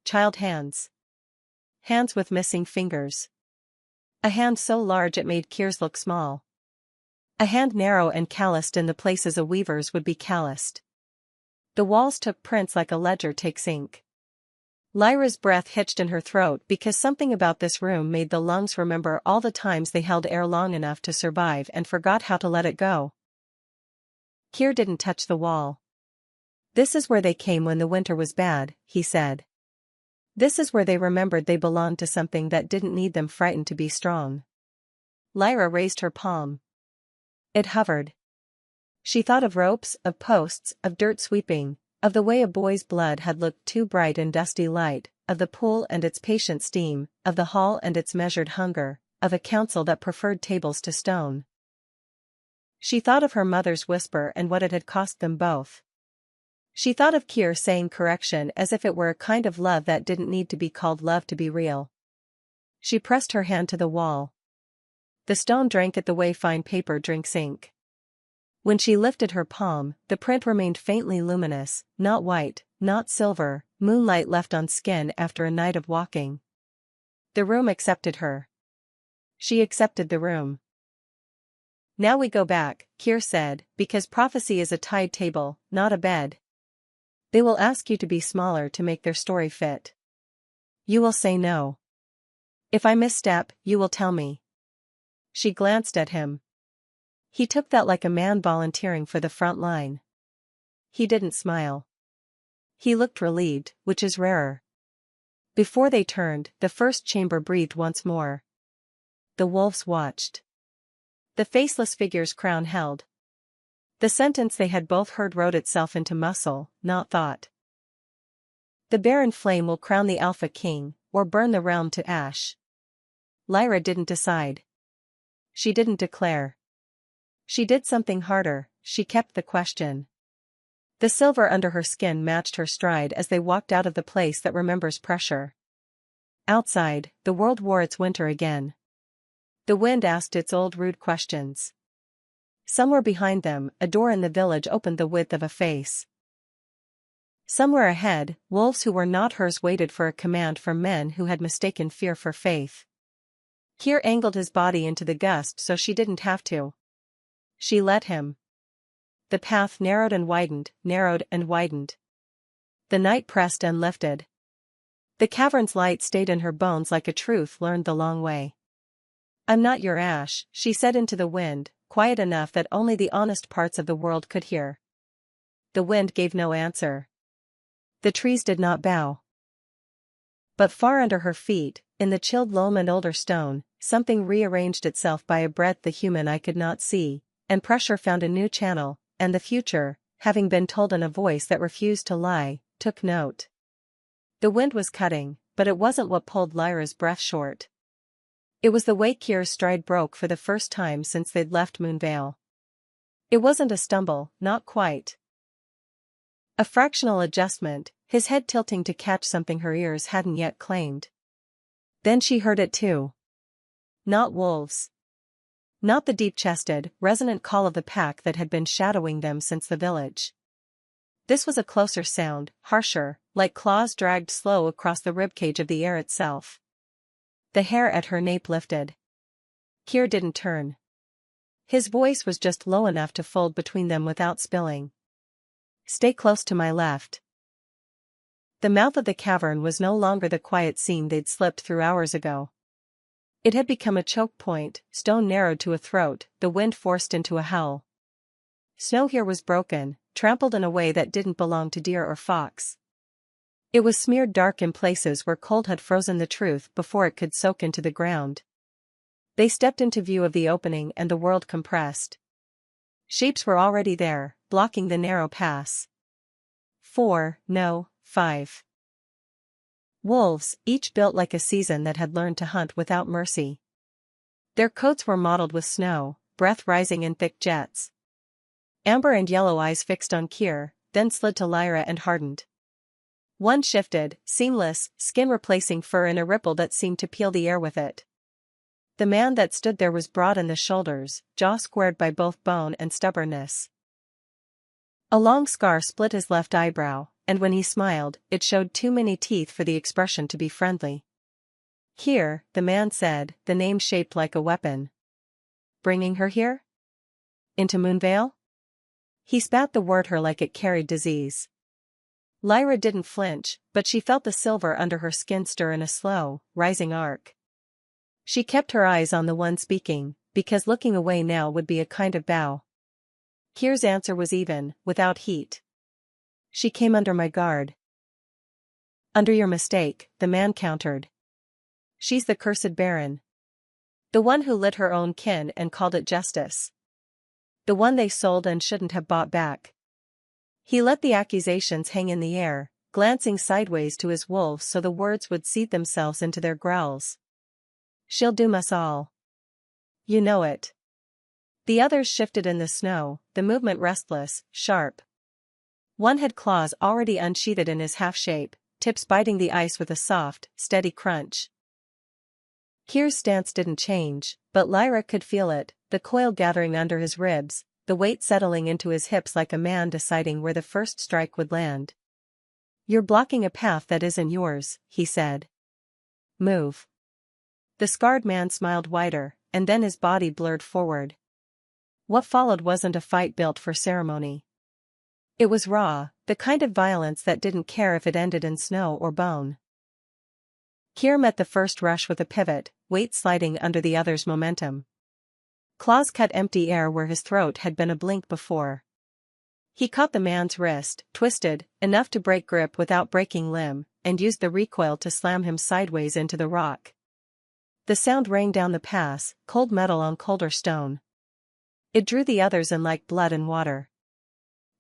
Child hands. Hands with missing fingers. A hand so large it made Kyr's look small. A hand narrow and calloused in the places a weaver's would be calloused. The walls took prints like a ledger takes ink. Lyra's breath hitched in her throat because something about this room made the lungs remember all the times they held air long enough to survive and forgot how to let it go. Kyr didn't touch the wall. This is where they came when the winter was bad, he said. This is where they remembered they belonged to something that didn't need them frightened to be strong. Lyra raised her palm. It hovered. She thought of ropes, of posts, of dirt sweeping, of the way a boy's blood had looked too bright in dusty light, of the pool and its patient steam, of the hall and its measured hunger, of a council that preferred tables to stone. She thought of her mother's whisper and what it had cost them both. She thought of Kyr saying correction as if it were a kind of love that didn't need to be called love to be real. She pressed her hand to the wall. The stone drank it the way fine paper drinks ink. When she lifted her palm, the print remained faintly luminous, not white, not silver, moonlight left on skin after a night of walking. The room accepted her. She accepted the room. Now we go back, Kyr said, because prophecy is a tide table, not a bed. They will ask you to be smaller to make their story fit. You will say no. If I misstep, you will tell me. She glanced at him. He took that like a man volunteering for the front line. He didn't smile. He looked relieved, which is rarer. Before they turned, the first chamber breathed once more. The wolves watched. The faceless figure's crown held. The sentence they had both heard wrote itself into muscle, not thought. The Barren flame will crown the Alpha King, or burn the realm to ash. Lyra didn't decide. She didn't declare. She did something harder, she kept the question. The silver under her skin matched her stride as they walked out of the place that remembers pressure. Outside, the world wore its winter again. The wind asked its old rude questions. Somewhere behind them, a door in the village opened the width of a face. Somewhere ahead, wolves who were not hers waited for a command from men who had mistaken fear for faith. Kyr angled his body into the gust so she didn't have to. She let him. The path narrowed and widened, narrowed and widened. The night pressed and lifted. The cavern's light stayed in her bones like a truth learned the long way. I'm not your ash, she said into the wind, quiet enough that only the honest parts of the world could hear. The wind gave no answer. The trees did not bow. But far under her feet, in the chilled loam and older stone, something rearranged itself by a breadth the human eye could not see, and pressure found a new channel, and the future, having been told in a voice that refused to lie, took note. The wind was cutting, but it wasn't what pulled Lyra's breath short. It was the way Kyr's stride broke for the first time since they'd left Moonvale. It wasn't a stumble, not quite. A fractional adjustment, his head tilting to catch something her ears hadn't yet claimed. Then she heard it too. Not wolves. Not the deep-chested, resonant call of the pack that had been shadowing them since the village. This was a closer sound, harsher, like claws dragged slow across the ribcage of the air itself. The hair at her nape lifted. Kyr didn't turn. His voice was just low enough to fold between them without spilling. Stay close to my left. The mouth of the cavern was no longer the quiet scene they'd slipped through hours ago. It had become a choke point, stone narrowed to a throat, the wind forced into a howl. Snow here was broken, trampled in a way that didn't belong to deer or fox. It was smeared dark in places where cold had frozen the truth before it could soak into the ground. They stepped into view of the opening and the world compressed. Shapes were already there, blocking the narrow pass. 4, no, 5. Wolves, each built like a season that had learned to hunt without mercy. Their coats were mottled with snow, breath rising in thick jets. Amber and yellow eyes fixed on Kyr, then slid to Lyra and hardened. One shifted, seamless, skin replacing fur in a ripple that seemed to peel the air with it. The man that stood there was broad in the shoulders, jaw squared by both bone and stubbornness. A long scar split his left eyebrow, and when he smiled, it showed too many teeth for the expression to be friendly. "Here," the man said, the name shaped like a weapon. "Bringing her here? Into Moonvale?" He spat the word her like it carried disease. Lyra didn't flinch, but she felt the silver under her skin stir in a slow, rising arc. She kept her eyes on the one speaking, because looking away now would be a kind of bow. Kyr's answer was even, without heat. "She came under my guard." "Under your mistake," the man countered. "She's the cursed Barren. The one who lit her own kin and called it justice. The one they sold and shouldn't have bought back." He let the accusations hang in the air, glancing sideways to his wolves so the words would seat themselves into their growls. "She'll doom us all. You know it." The others shifted in the snow, the movement restless, sharp. One had claws already unsheathed in his half-shape, tips biting the ice with a soft, steady crunch. Kyr's stance didn't change, but Lyra could feel it, the coil gathering under his ribs, the weight settling into his hips like a man deciding where the first strike would land. "You're blocking a path that isn't yours," he said. "Move." The scarred man smiled wider, and then his body blurred forward. What followed wasn't a fight built for ceremony. It was raw, the kind of violence that didn't care if it ended in snow or bone. Kyr met the first rush with a pivot, weight sliding under the other's momentum. Claws cut empty air where his throat had been a blink before. He caught the man's wrist, twisted, enough to break grip without breaking limb, and used the recoil to slam him sideways into the rock. The sound rang down the pass, cold metal on colder stone. It drew the others in like blood and water.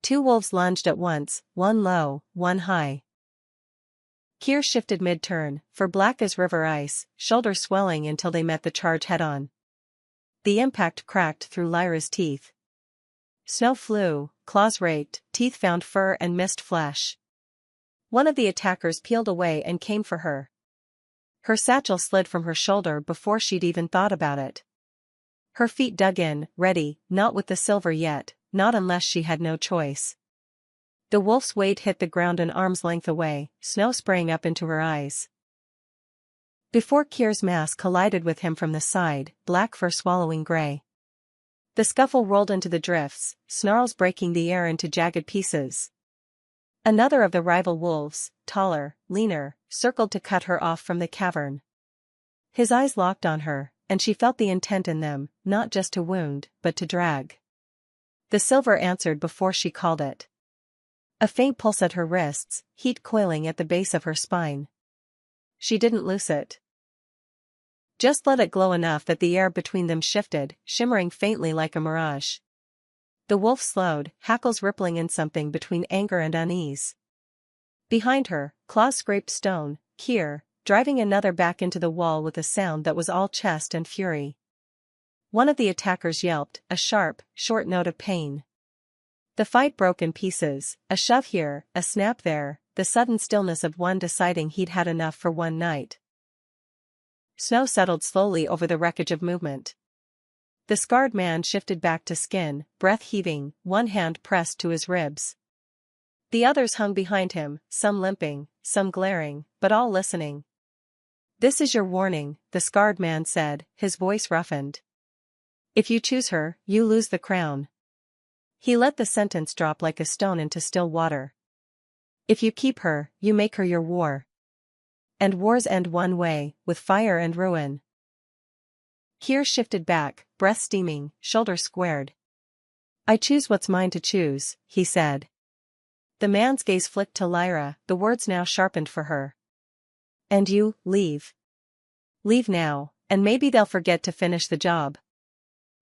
Two wolves lunged at once, one low, one high. Kyr shifted mid-turn, for black as river ice, shoulders swelling until they met the charge head-on. The impact cracked through Lyra's teeth. Snow flew, claws raked, teeth found fur and missed flesh. One of the attackers peeled away and came for her. Her satchel slid from her shoulder before she'd even thought about it. Her feet dug in, ready, not with the silver yet, not unless she had no choice. The wolf's weight hit the ground an arm's length away, snow spraying up into her eyes. Before Kyr's mass collided with him from the side, black fur swallowing gray. The scuffle rolled into the drifts, snarls breaking the air into jagged pieces. Another of the rival wolves, taller, leaner, circled to cut her off from the cavern. His eyes locked on her, and she felt the intent in them, not just to wound, but to drag. The silver answered before she called it. A faint pulse at her wrists, heat coiling at the base of her spine. She didn't loose it. Just let it glow enough that the air between them shifted, shimmering faintly like a mirage. The wolf slowed, hackles rippling in something between anger and unease. Behind her, claws scraped stone, Kyr, driving another back into the wall with a sound that was all chest and fury. One of the attackers yelped, a sharp, short note of pain. The fight broke in pieces, a shove here, a snap there, the sudden stillness of one deciding he'd had enough for one night. Snow settled slowly over the wreckage of movement. The scarred man shifted back to skin, breath heaving, one hand pressed to his ribs. The others hung behind him, some limping, some glaring, but all listening. "This is your warning," the scarred man said, his voice roughened. "If you choose her, you lose the crown." He let the sentence drop like a stone into still water. "If you keep her, you make her your war. And wars end one way, with fire and ruin." Kyr shifted back, breath steaming, shoulders squared. "I choose what's mine to choose," he said. The man's gaze flicked to Lyra, the words now sharpened for her. "And you, leave. Leave now, and maybe they'll forget to finish the job.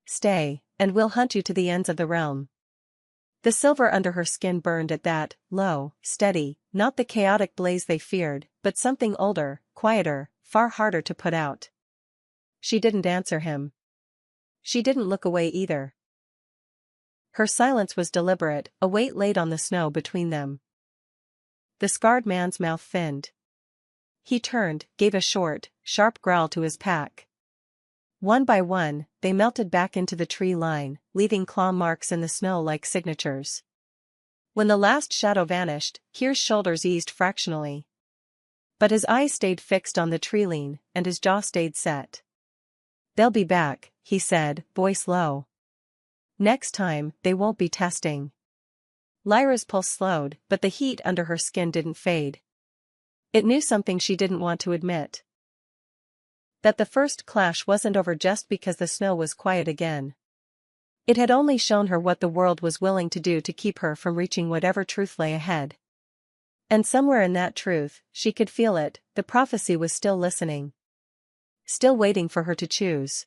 Stay, and we'll hunt you to the ends of the realm." The silver under her skin burned at that, low, steady, not the chaotic blaze they feared, but something older, quieter, far harder to put out. She didn't answer him. She didn't look away either. Her silence was deliberate, a weight laid on the snow between them. The scarred man's mouth thinned. He turned, gave a short, sharp growl to his pack. One by one, they melted back into the tree line, leaving claw marks in the snow like signatures. When the last shadow vanished, Kier's shoulders eased fractionally. But his eyes stayed fixed on the tree line, and his jaw stayed set. "They'll be back," he said, voice low. "Next time, they won't be testing." Lyra's pulse slowed, but the heat under her skin didn't fade. It knew something she didn't want to admit. That the first clash wasn't over just because the snow was quiet again. It had only shown her what the world was willing to do to keep her from reaching whatever truth lay ahead. And somewhere in that truth, she could feel it, the prophecy was still listening. Still waiting for her to choose.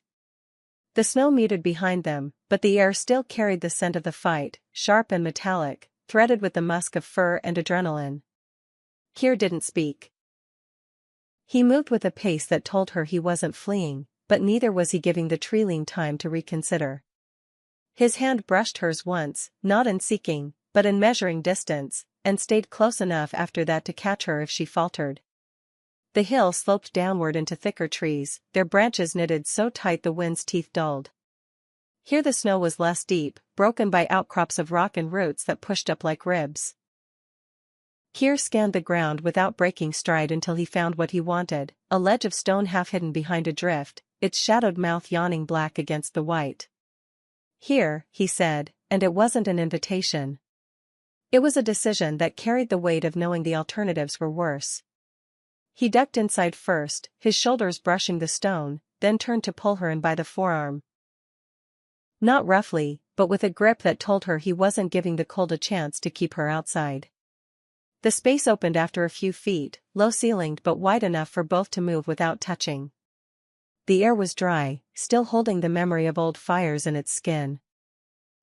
The snow muted behind them, but the air still carried the scent of the fight, sharp and metallic, threaded with the musk of fur and adrenaline. Kier didn't speak. He moved with a pace that told her he wasn't fleeing, but neither was he giving the treeling time to reconsider. His hand brushed hers once, not in seeking, but in measuring distance, and stayed close enough after that to catch her if she faltered. The hill sloped downward into thicker trees, their branches knitted so tight the wind's teeth dulled. Here the snow was less deep, broken by outcrops of rock and roots that pushed up like ribs. Kier scanned the ground without breaking stride until he found what he wanted, a ledge of stone half hidden behind a drift, its shadowed mouth yawning black against the white. "Here," he said, and it wasn't an invitation. It was a decision that carried the weight of knowing the alternatives were worse. He ducked inside first, his shoulders brushing the stone, then turned to pull her in by the forearm. Not roughly, but with a grip that told her he wasn't giving the cold a chance to keep her outside. The space opened after a few feet, low-ceilinged but wide enough for both to move without touching. The air was dry, still holding the memory of old fires in its skin.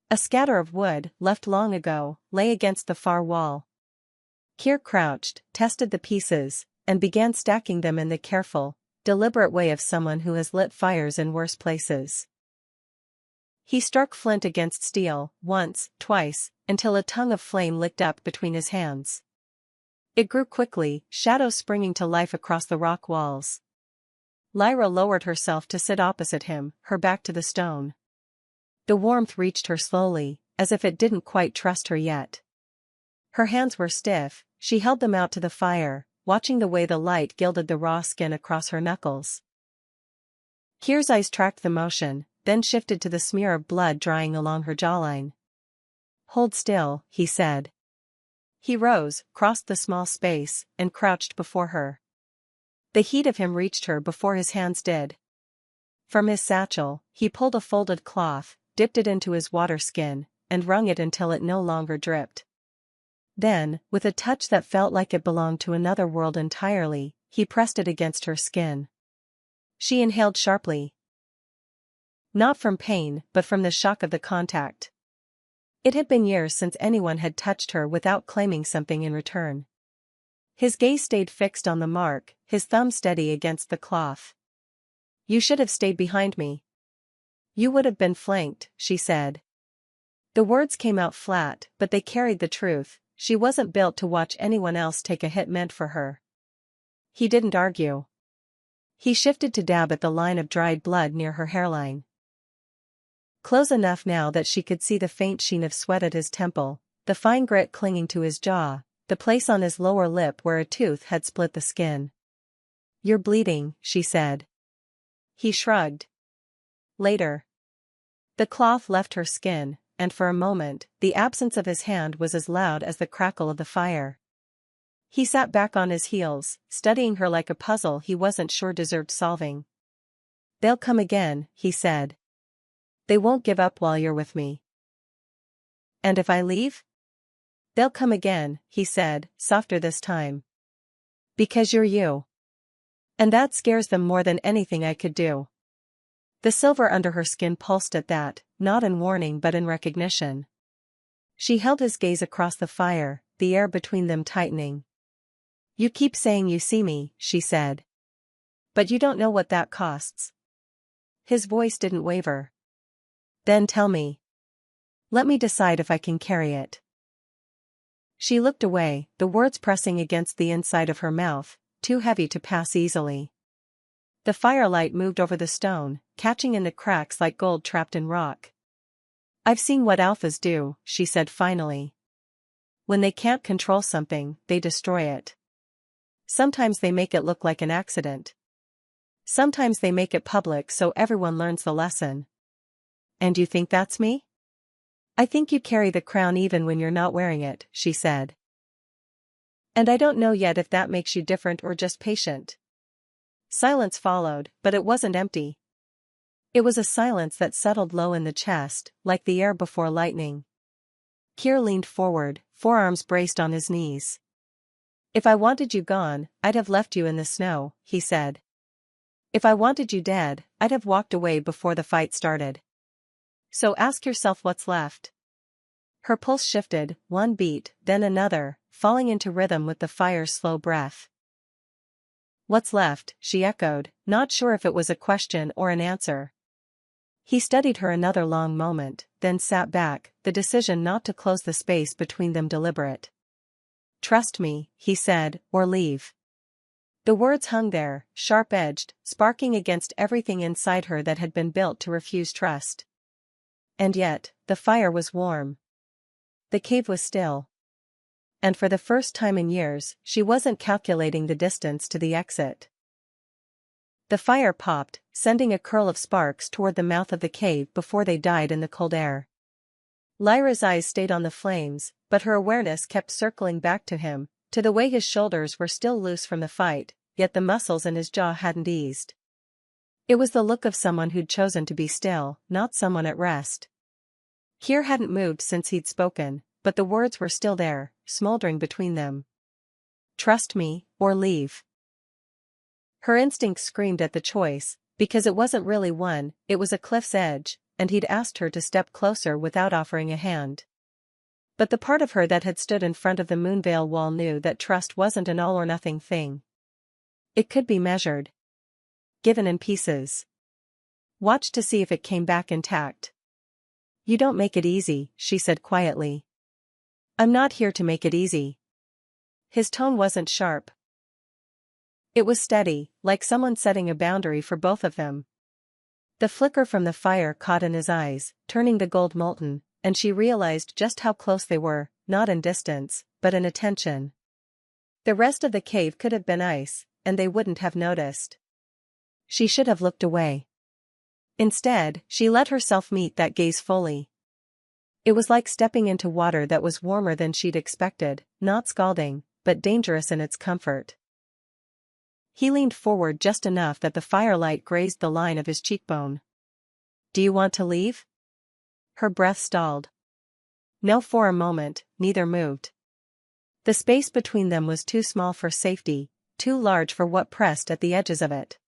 A scatter of wood, left long ago, lay against the far wall. Kier crouched, tested the pieces, and began stacking them in the careful, deliberate way of someone who has lit fires in worse places. He struck flint against steel, once, twice, until a tongue of flame licked up between his hands. It grew quickly, shadows springing to life across the rock walls. Lyra lowered herself to sit opposite him, her back to the stone. The warmth reached her slowly, as if it didn't quite trust her yet. Her hands were stiff, she held them out to the fire, watching the way the light gilded the raw skin across her knuckles. Kier's eyes tracked the motion, then shifted to the smear of blood drying along her jawline. "Hold still," he said. He rose, crossed the small space, and crouched before her. The heat of him reached her before his hands did. From his satchel, he pulled a folded cloth, dipped it into his water skin, and wrung it until it no longer dripped. Then, with a touch that felt like it belonged to another world entirely, he pressed it against her skin. She inhaled sharply. Not from pain, but from the shock of the contact. It had been years since anyone had touched her without claiming something in return. His gaze stayed fixed on the mark, his thumb steady against the cloth. "You should have stayed behind me. You would have been flanked," she said. The words came out flat, but they carried the truth. She wasn't built to watch anyone else take a hit meant for her. He didn't argue. He shifted to dab at the line of dried blood near her hairline. Close enough now that she could see the faint sheen of sweat at his temple, the fine grit clinging to his jaw, the place on his lower lip where a tooth had split the skin. "You're bleeding," she said. He shrugged. "Later." The cloth left her skin, and for a moment, the absence of his hand was as loud as the crackle of the fire. He sat back on his heels, studying her like a puzzle he wasn't sure deserved solving. "They'll come again," he said. "They won't give up while you're with me." "And if I leave?" "They'll come again," he said, softer this time. "Because you're you. And that scares them more than anything I could do." The silver under her skin pulsed at that, not in warning but in recognition. She held his gaze across the fire, the air between them tightening. "You keep saying you see me," she said. "But you don't know what that costs." His voice didn't waver. "Then tell me." Let me decide if I can carry it. She looked away, the words pressing against the inside of her mouth, too heavy to pass easily. The firelight moved over the stone, catching in the cracks like gold trapped in rock. I've seen what alphas do, she said finally. When they can't control something, they destroy it. Sometimes they make it look like an accident. Sometimes they make it public so everyone learns the lesson. And you think that's me? I think you carry the crown even when you're not wearing it, she said. And I don't know yet if that makes you different or just patient. Silence followed, but it wasn't empty. It was a silence that settled low in the chest, like the air before lightning. Kier leaned forward, forearms braced on his knees. If I wanted you gone, I'd have left you in the snow, he said. If I wanted you dead, I'd have walked away before the fight started. So ask yourself what's left. Her pulse shifted, one beat, then another, falling into rhythm with the fire's slow breath. What's left, she echoed, not sure if it was a question or an answer. He studied her another long moment, then sat back, the decision not to close the space between them deliberate. Trust me, he said, or leave. The words hung there, sharp-edged, sparking against everything inside her that had been built to refuse trust. And yet, the fire was warm. The cave was still. And for the first time in years, she wasn't calculating the distance to the exit. The fire popped, sending a curl of sparks toward the mouth of the cave before they died in the cold air. Lyra's eyes stayed on the flames, but her awareness kept circling back to him, to the way his shoulders were still loose from the fight, yet the muscles in his jaw hadn't eased. It was the look of someone who'd chosen to be still, not someone at rest. Kier hadn't moved since he'd spoken, but the words were still there, smoldering between them. Trust me, or leave. Her instinct screamed at the choice, because it wasn't really one, it was a cliff's edge, and he'd asked her to step closer without offering a hand. But the part of her that had stood in front of the Moonveil wall knew that trust wasn't an all-or-nothing thing. It could be measured. Given in pieces. Watch to see if it came back intact. You don't make it easy, she said quietly. I'm not here to make it easy. His tone wasn't sharp. It was steady, like someone setting a boundary for both of them. The flicker from the fire caught in his eyes, turning the gold molten, and she realized just how close they were, not in distance, but in attention. The rest of the cave could have been ice, and they wouldn't have noticed. She should have looked away. Instead, she let herself meet that gaze fully. It was like stepping into water that was warmer than she'd expected, not scalding, but dangerous in its comfort. He leaned forward just enough that the firelight grazed the line of his cheekbone. Do you want to leave? Her breath stalled. No, for a moment, neither moved. The space between them was too small for safety, too large for what pressed at the edges of it.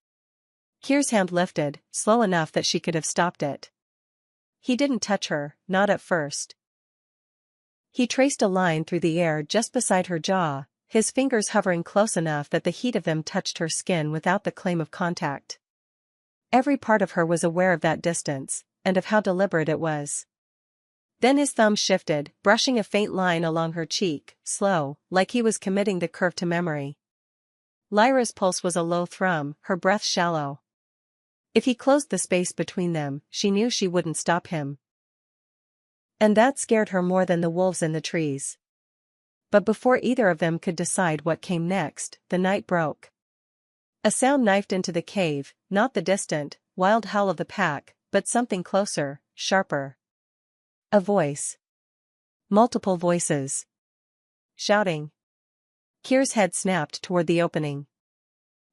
Kier's hand lifted, slow enough that she could have stopped it. He didn't touch her, not at first. He traced a line through the air just beside her jaw, his fingers hovering close enough that the heat of them touched her skin without the claim of contact. Every part of her was aware of that distance, and of how deliberate it was. Then his thumb shifted, brushing a faint line along her cheek, slow, like he was committing the curve to memory. Lyra's pulse was a low thrum, her breath shallow. If he closed the space between them, she knew she wouldn't stop him. And that scared her more than the wolves in the trees. But before either of them could decide what came next, the night broke. A sound knifed into the cave, not the distant, wild howl of the pack, but something closer, sharper. A voice. Multiple voices. Shouting. Kier's head snapped toward the opening.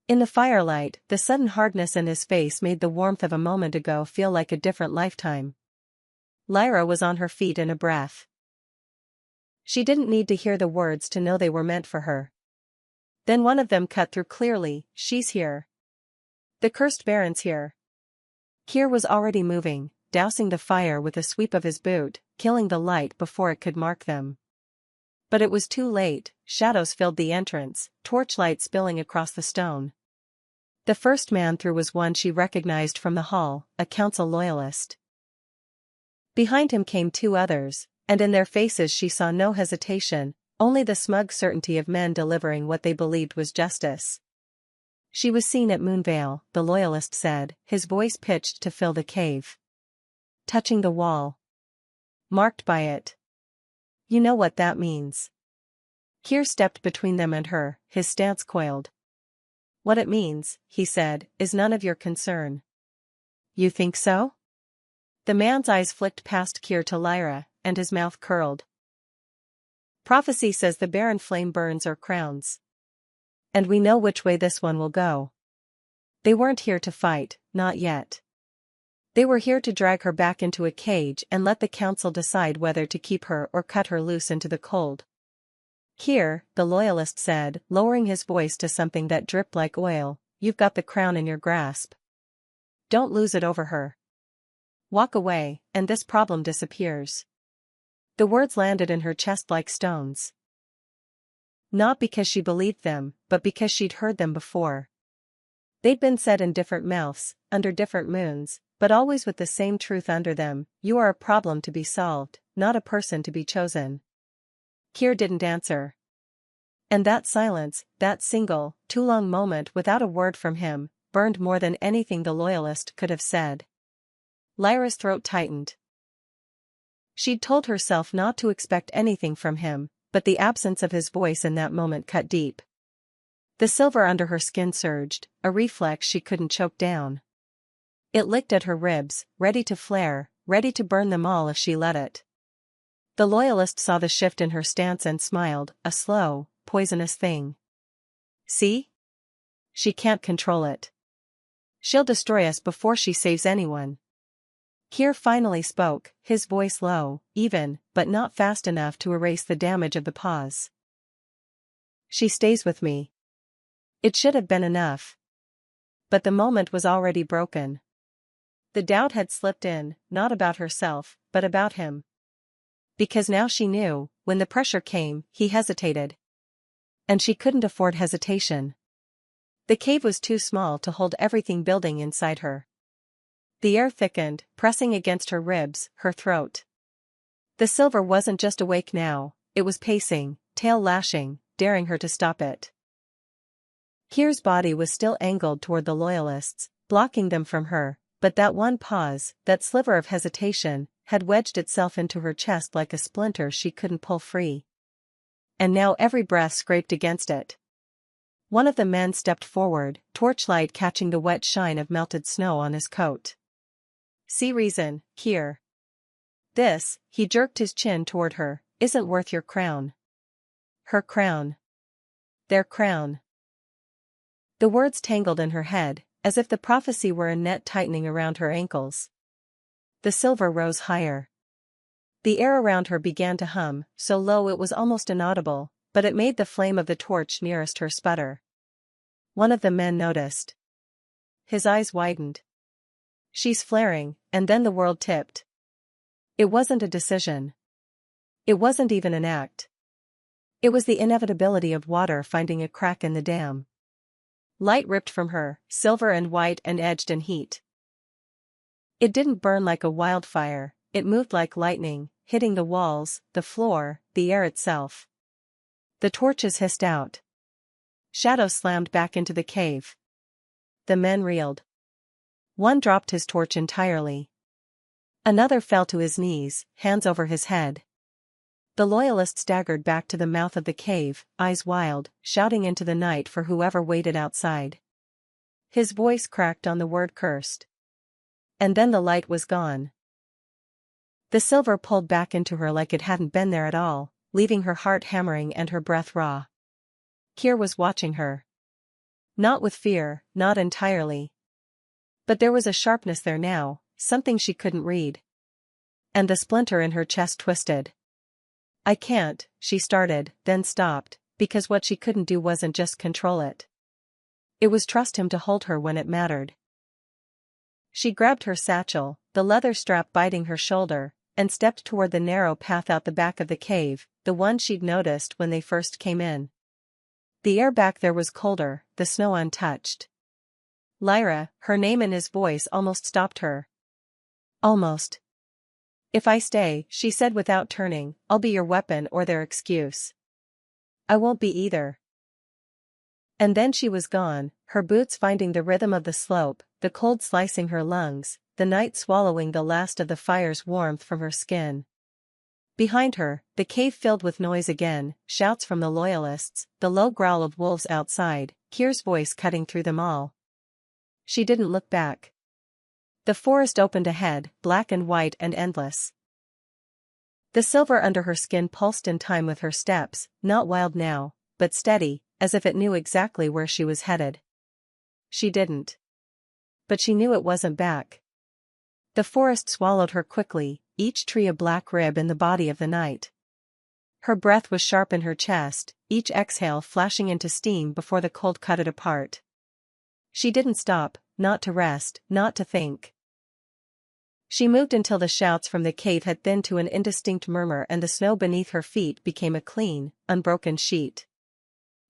In the firelight, the sudden hardness in his face made the warmth of a moment ago feel like a different lifetime. Lyra was on her feet in a breath. She didn't need to hear the words to know they were meant for her. Then one of them cut through clearly, she's here. The cursed Barren's here. Kier was already moving, dousing the fire with a sweep of his boot, killing the light before it could mark them. But it was too late, shadows filled the entrance, torchlight spilling across the stone. The first man through was one she recognized from the hall, a council loyalist. Behind him came two others, and in their faces she saw no hesitation, only the smug certainty of men delivering what they believed was justice. She was seen at Moonvale, the loyalist said, his voice pitched to fill the cave. Touching the wall. Marked by it. You know what that means. Keir stepped between them and her, his stance coiled. What it means, he said, is none of your concern. You think so? The man's eyes flicked past Keir to Lyra, and his mouth curled. Prophecy says the Barren flame burns or crowns. And we know which way this one will go. They weren't here to fight, not yet. They were here to drag her back into a cage and let the council decide whether to keep her or cut her loose into the cold. Keir, the loyalist said, lowering his voice to something that dripped like oil, you've got the crown in your grasp. Don't lose it over her. Walk away, and this problem disappears. The words landed in her chest like stones. Not because she believed them, but because she'd heard them before. They'd been said in different mouths, under different moons, but always with the same truth under them: you are a problem to be solved, not a person to be chosen. Keir didn't answer. And that silence, that single, too long moment without a word from him, burned more than anything the loyalist could have said. Lyra's throat tightened. She'd told herself not to expect anything from him, but the absence of his voice in that moment cut deep. The silver under her skin surged, a reflex she couldn't choke down. It licked at her ribs, ready to flare, ready to burn them all if she let it. The loyalist saw the shift in her stance and smiled, a slow, poisonous thing. See? She can't control it. She'll destroy us before she saves anyone. Keir finally spoke, his voice low, even, but not fast enough to erase the damage of the pause. She stays with me. It should have been enough. But the moment was already broken. The doubt had slipped in, not about herself, but about him. Because now she knew, when the pressure came, he hesitated. And she couldn't afford hesitation. The cave was too small to hold everything building inside her. The air thickened, pressing against her ribs, her throat. The silver wasn't just awake now, it was pacing, tail lashing, daring her to stop it. Keir's body was still angled toward the loyalists, blocking them from her, but that one pause, that sliver of hesitation, had wedged itself into her chest like a splinter she couldn't pull free. And now every breath scraped against it. One of the men stepped forward, torchlight catching the wet shine of melted snow on his coat. See reason, Keir. This, he jerked his chin toward her, isn't worth your crown. Her crown. Their crown. The words tangled in her head, as if the prophecy were a net tightening around her ankles. The silver rose higher. The air around her began to hum, so low it was almost inaudible, but it made the flame of the torch nearest her sputter. One of the men noticed. His eyes widened. She's flaring, and then the world tipped. It wasn't a decision. It wasn't even an act. It was the inevitability of water finding a crack in the dam. Light ripped from her, silver and white and edged in heat. It didn't burn like a wildfire, it moved like lightning, hitting the walls, the floor, the air itself. The torches hissed out. Shadows slammed back into the cave. The men reeled. One dropped his torch entirely. Another fell to his knees, hands over his head. The loyalist staggered back to the mouth of the cave, eyes wild, shouting into the night for whoever waited outside. His voice cracked on the word cursed. And then the light was gone. The silver pulled back into her like it hadn't been there at all, leaving her heart hammering and her breath raw. Keir was watching her. Not with fear, not entirely. But there was a sharpness there now, something she couldn't read. And the splinter in her chest twisted. I can't, she started, then stopped, because what she couldn't do wasn't just control it. It was trust him to hold her when it mattered. She grabbed her satchel, the leather strap biting her shoulder, and stepped toward the narrow path out the back of the cave, the one she'd noticed when they first came in. The air back there was colder, the snow untouched. Lyra, her name in his voice almost stopped her. Almost. "If I stay," she said without turning, "I'll be your weapon or their excuse." "I won't be either." And then she was gone, her boots finding the rhythm of the slope, the cold slicing her lungs, the night swallowing the last of the fire's warmth from her skin. Behind her, the cave filled with noise again, shouts from the loyalists, the low growl of wolves outside, Kyr's voice cutting through them all. She didn't look back. The forest opened ahead, black and white and endless. The silver under her skin pulsed in time with her steps, not wild now, but steady, as if it knew exactly where she was headed. She didn't. But she knew it wasn't back. The forest swallowed her quickly, each tree a black rib in the body of the night. Her breath was sharp in her chest, each exhale flashing into steam before the cold cut it apart. She didn't stop, not to rest, not to think. She moved until the shouts from the cave had thinned to an indistinct murmur and the snow beneath her feet became a clean, unbroken sheet.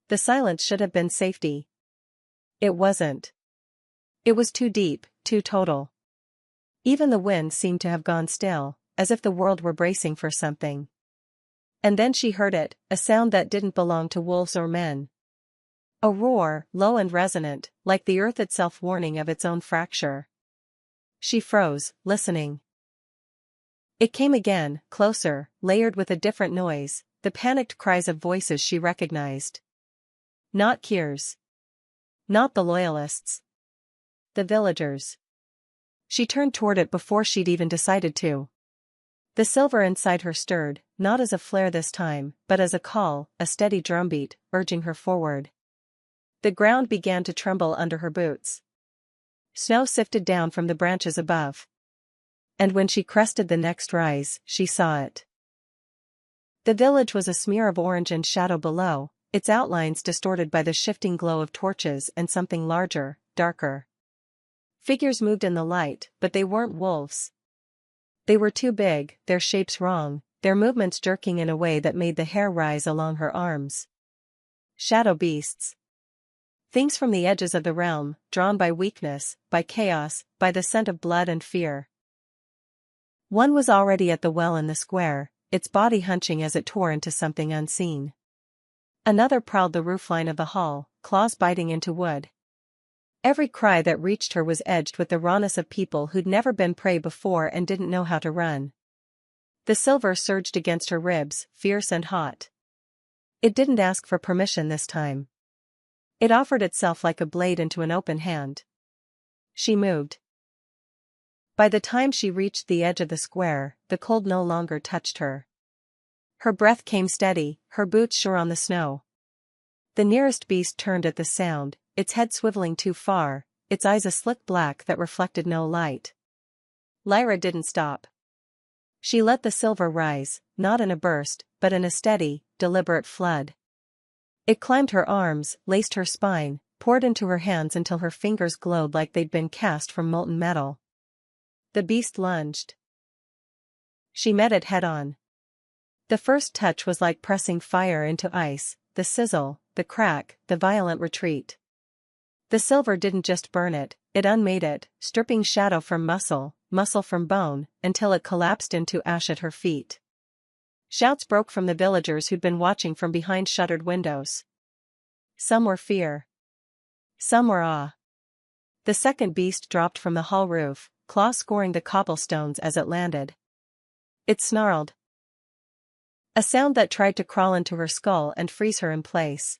The silence should have been safety. It wasn't. It was too deep, too total. Even the wind seemed to have gone still, as if the world were bracing for something. And then she heard it, a sound that didn't belong to wolves or men. A roar, low and resonant, like the earth itself warning of its own fracture. She froze, listening. It came again, closer, layered with a different noise, the panicked cries of voices she recognized. Not Kyr's. Not the loyalists. The villagers. She turned toward it before she'd even decided to. The silver inside her stirred, not as a flare this time, but as a call, a steady drumbeat, urging her forward. The ground began to tremble under her boots. Snow sifted down from the branches above. And when she crested the next rise, she saw it. The village was a smear of orange and shadow below, its outlines distorted by the shifting glow of torches and something larger, darker. Figures moved in the light, but they weren't wolves. They were too big, their shapes wrong, their movements jerking in a way that made the hair rise along her arms. Shadow beasts. Things from the edges of the realm, drawn by weakness, by chaos, by the scent of blood and fear. One was already at the well in the square, its body hunching as it tore into something unseen. Another prowled the roofline of the hall, claws biting into wood. Every cry that reached her was edged with the rawness of people who'd never been prey before and didn't know how to run. The silver surged against her ribs, fierce and hot. It didn't ask for permission this time. It offered itself like a blade into an open hand. She moved. By the time she reached the edge of the square, the cold no longer touched her. Her breath came steady, her boots sure on the snow. The nearest beast turned at the sound, its head swiveling too far, its eyes a slick black that reflected no light. Lyra didn't stop. She let the silver rise, not in a burst, but in a steady, deliberate flood. It climbed her arms, laced her spine, poured into her hands until her fingers glowed like they'd been cast from molten metal. The beast lunged. She met it head-on. The first touch was like pressing fire into ice, the sizzle, the crack, the violent retreat. The silver didn't just burn it, it unmade it, stripping shadow from muscle, muscle from bone, until it collapsed into ash at her feet. Shouts broke from the villagers who'd been watching from behind shuttered windows. Some were fear. Some were awe. The second beast dropped from the hall roof, claws scoring the cobblestones as it landed. It snarled. A sound that tried to crawl into her skull and freeze her in place.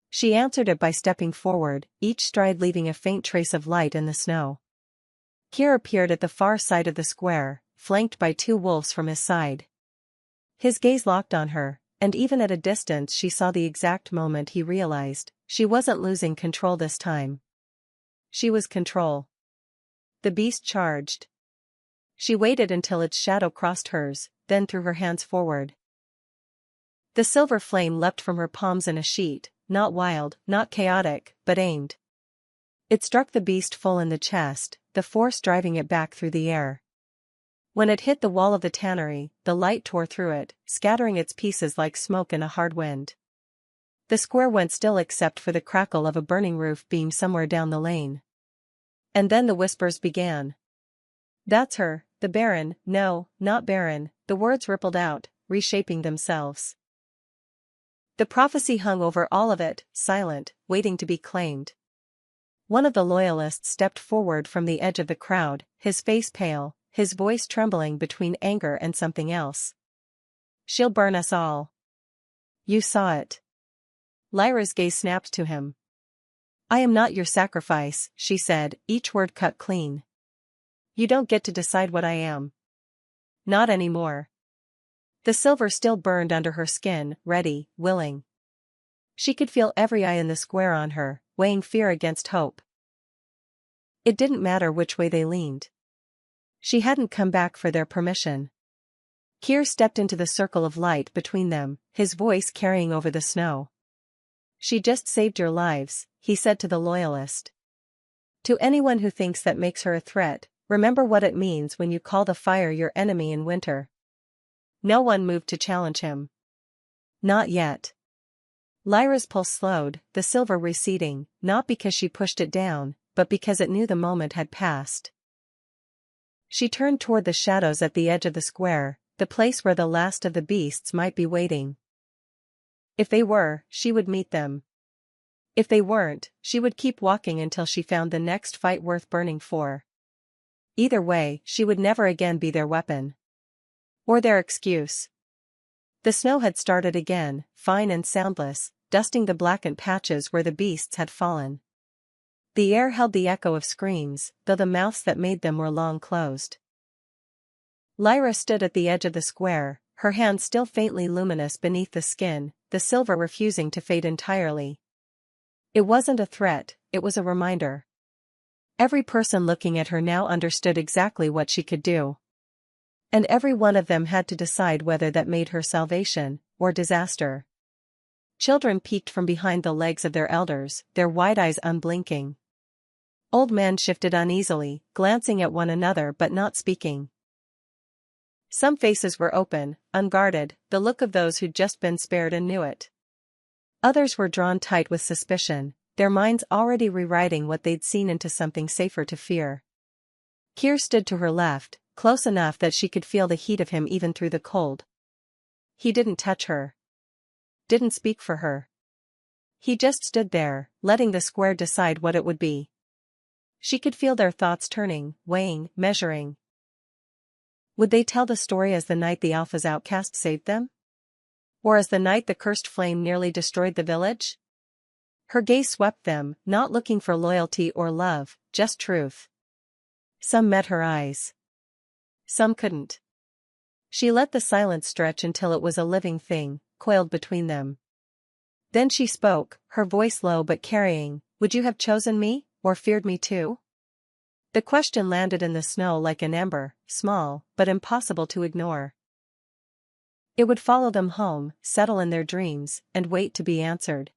She answered it by stepping forward, each stride leaving a faint trace of light in the snow. Kyr appeared at the far side of the square, flanked by two wolves from his side. His gaze locked on her, and even at a distance she saw the exact moment he realized, she wasn't losing control this time. She was control. The beast charged. She waited until its shadow crossed hers, then threw her hands forward. The silver flame leapt from her palms in a sheet, not wild, not chaotic, but aimed. It struck the beast full in the chest, the force driving it back through the air. When it hit the wall of the tannery, the light tore through it, scattering its pieces like smoke in a hard wind. The square went still except for the crackle of a burning roof beam somewhere down the lane. And then the whispers began. "That's her, the Barren, no, not Barren, the words rippled out, reshaping themselves. The prophecy hung over all of it, silent, waiting to be claimed. One of the loyalists stepped forward from the edge of the crowd, his face pale, his voice trembling between anger and something else. "She'll burn us all." "You saw it." Lyra's gaze snapped to him. "I am not your sacrifice," she said, each word cut clean. "You don't get to decide what I am." "Not anymore." The silver still burned under her skin, ready, willing. She could feel every eye in the square on her, weighing fear against hope. It didn't matter which way they leaned. She hadn't come back for their permission. Keir stepped into the circle of light between them, his voice carrying over the snow. "She just saved your lives," he said to the loyalist. "To anyone who thinks that makes her a threat, remember what it means when you call the fire your enemy in winter." No one moved to challenge him. Not yet. Lyra's pulse slowed, the silver receding, not because she pushed it down, but because it knew the moment had passed. She turned toward the shadows at the edge of the square, the place where the last of the beasts might be waiting. If they were, she would meet them. If they weren't, she would keep walking until she found the next fight worth burning for. Either way, she would never again be their weapon. Or their excuse. The snow had started again, fine and soundless, dusting the blackened patches where the beasts had fallen. The air held the echo of screams, though the mouths that made them were long closed. Lyra stood at the edge of the square, her hand still faintly luminous beneath the skin, the silver refusing to fade entirely. It wasn't a threat, it was a reminder. Every person looking at her now understood exactly what she could do. And every one of them had to decide whether that made her salvation, or disaster. Children peeked from behind the legs of their elders, their wide eyes unblinking. Old men shifted uneasily, glancing at one another but not speaking. Some faces were open, unguarded, the look of those who'd just been spared and knew it. Others were drawn tight with suspicion, their minds already rewriting what they'd seen into something safer to fear. Keir stood to her left, close enough that she could feel the heat of him even through the cold. He didn't touch her. Didn't speak for her. He just stood there, letting the square decide what it would be. She could feel their thoughts turning, weighing, measuring. Would they tell the story as the night the Alpha's outcast saved them? Or as the night the cursed flame nearly destroyed the village? Her gaze swept them, not looking for loyalty or love, just truth. Some met her eyes. Some couldn't. She let the silence stretch until it was a living thing, coiled between them. Then she spoke, her voice low but carrying, "Would you have chosen me, or feared me too?" The question landed in the snow like an ember, small, but impossible to ignore. It would follow them home, settle in their dreams, and wait to be answered.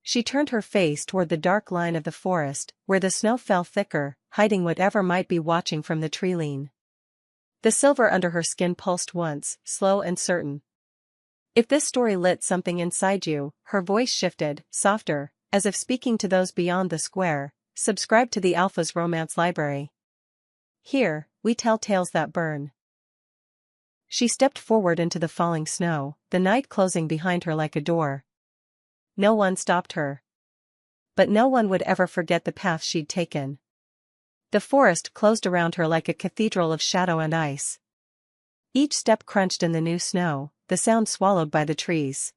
She turned her face toward the dark line of the forest, where the snow fell thicker, hiding whatever might be watching from the tree-line. The silver under her skin pulsed once, slow and certain. "If this story lit something inside you," her voice shifted, softer, as if speaking to those beyond the square, "subscribe to the Alpha's Romance Library. Here, we tell tales that burn." She stepped forward into the falling snow, the night closing behind her like a door. No one stopped her. But no one would ever forget the path she'd taken. The forest closed around her like a cathedral of shadow and ice. Each step crunched in the new snow, the sound swallowed by the trees.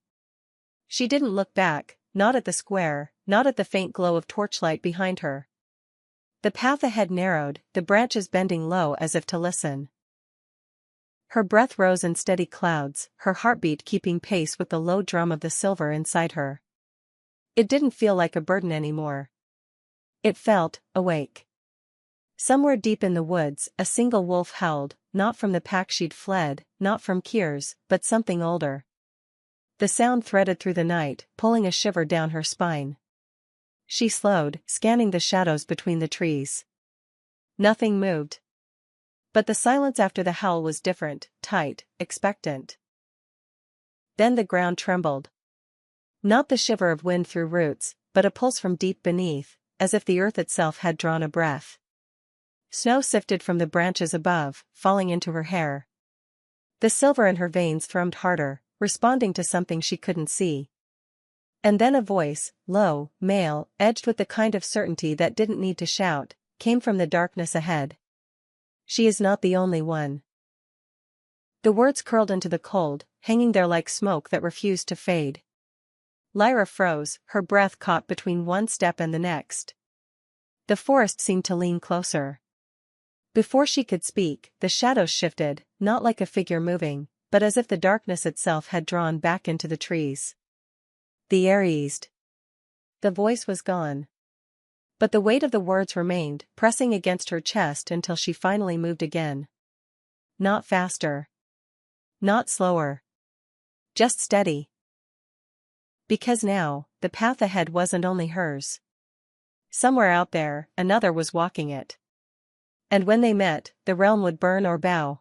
She didn't look back, not at the square, not at the faint glow of torchlight behind her. The path ahead narrowed, the branches bending low as if to listen. Her breath rose in steady clouds, her heartbeat keeping pace with the low drum of the silver inside her. It didn't feel like a burden anymore. It felt awake. Somewhere deep in the woods, a single wolf howled, not from the pack she'd fled, not from Keir's, but something older. The sound threaded through the night, pulling a shiver down her spine. She slowed, scanning the shadows between the trees. Nothing moved. But the silence after the howl was different, tight, expectant. Then the ground trembled. Not the shiver of wind through roots, but a pulse from deep beneath, as if the earth itself had drawn a breath. Snow sifted from the branches above, falling into her hair. The silver in her veins thrummed harder, responding to something she couldn't see. And then a voice, low, male, edged with the kind of certainty that didn't need to shout, came from the darkness ahead. She is not the only one. The words curled into the cold, hanging there like smoke that refused to fade. Lyra froze, her breath caught between one step and the next. The forest seemed to lean closer. Before she could speak, the shadows shifted, not like a figure moving, but as if the darkness itself had drawn back into the trees. The air eased. The voice was gone. But the weight of the words remained, pressing against her chest until she finally moved again. Not faster. Not slower. Just steady. Because now, the path ahead wasn't only hers. Somewhere out there, another was walking it. And when they met, the realm would burn or bow.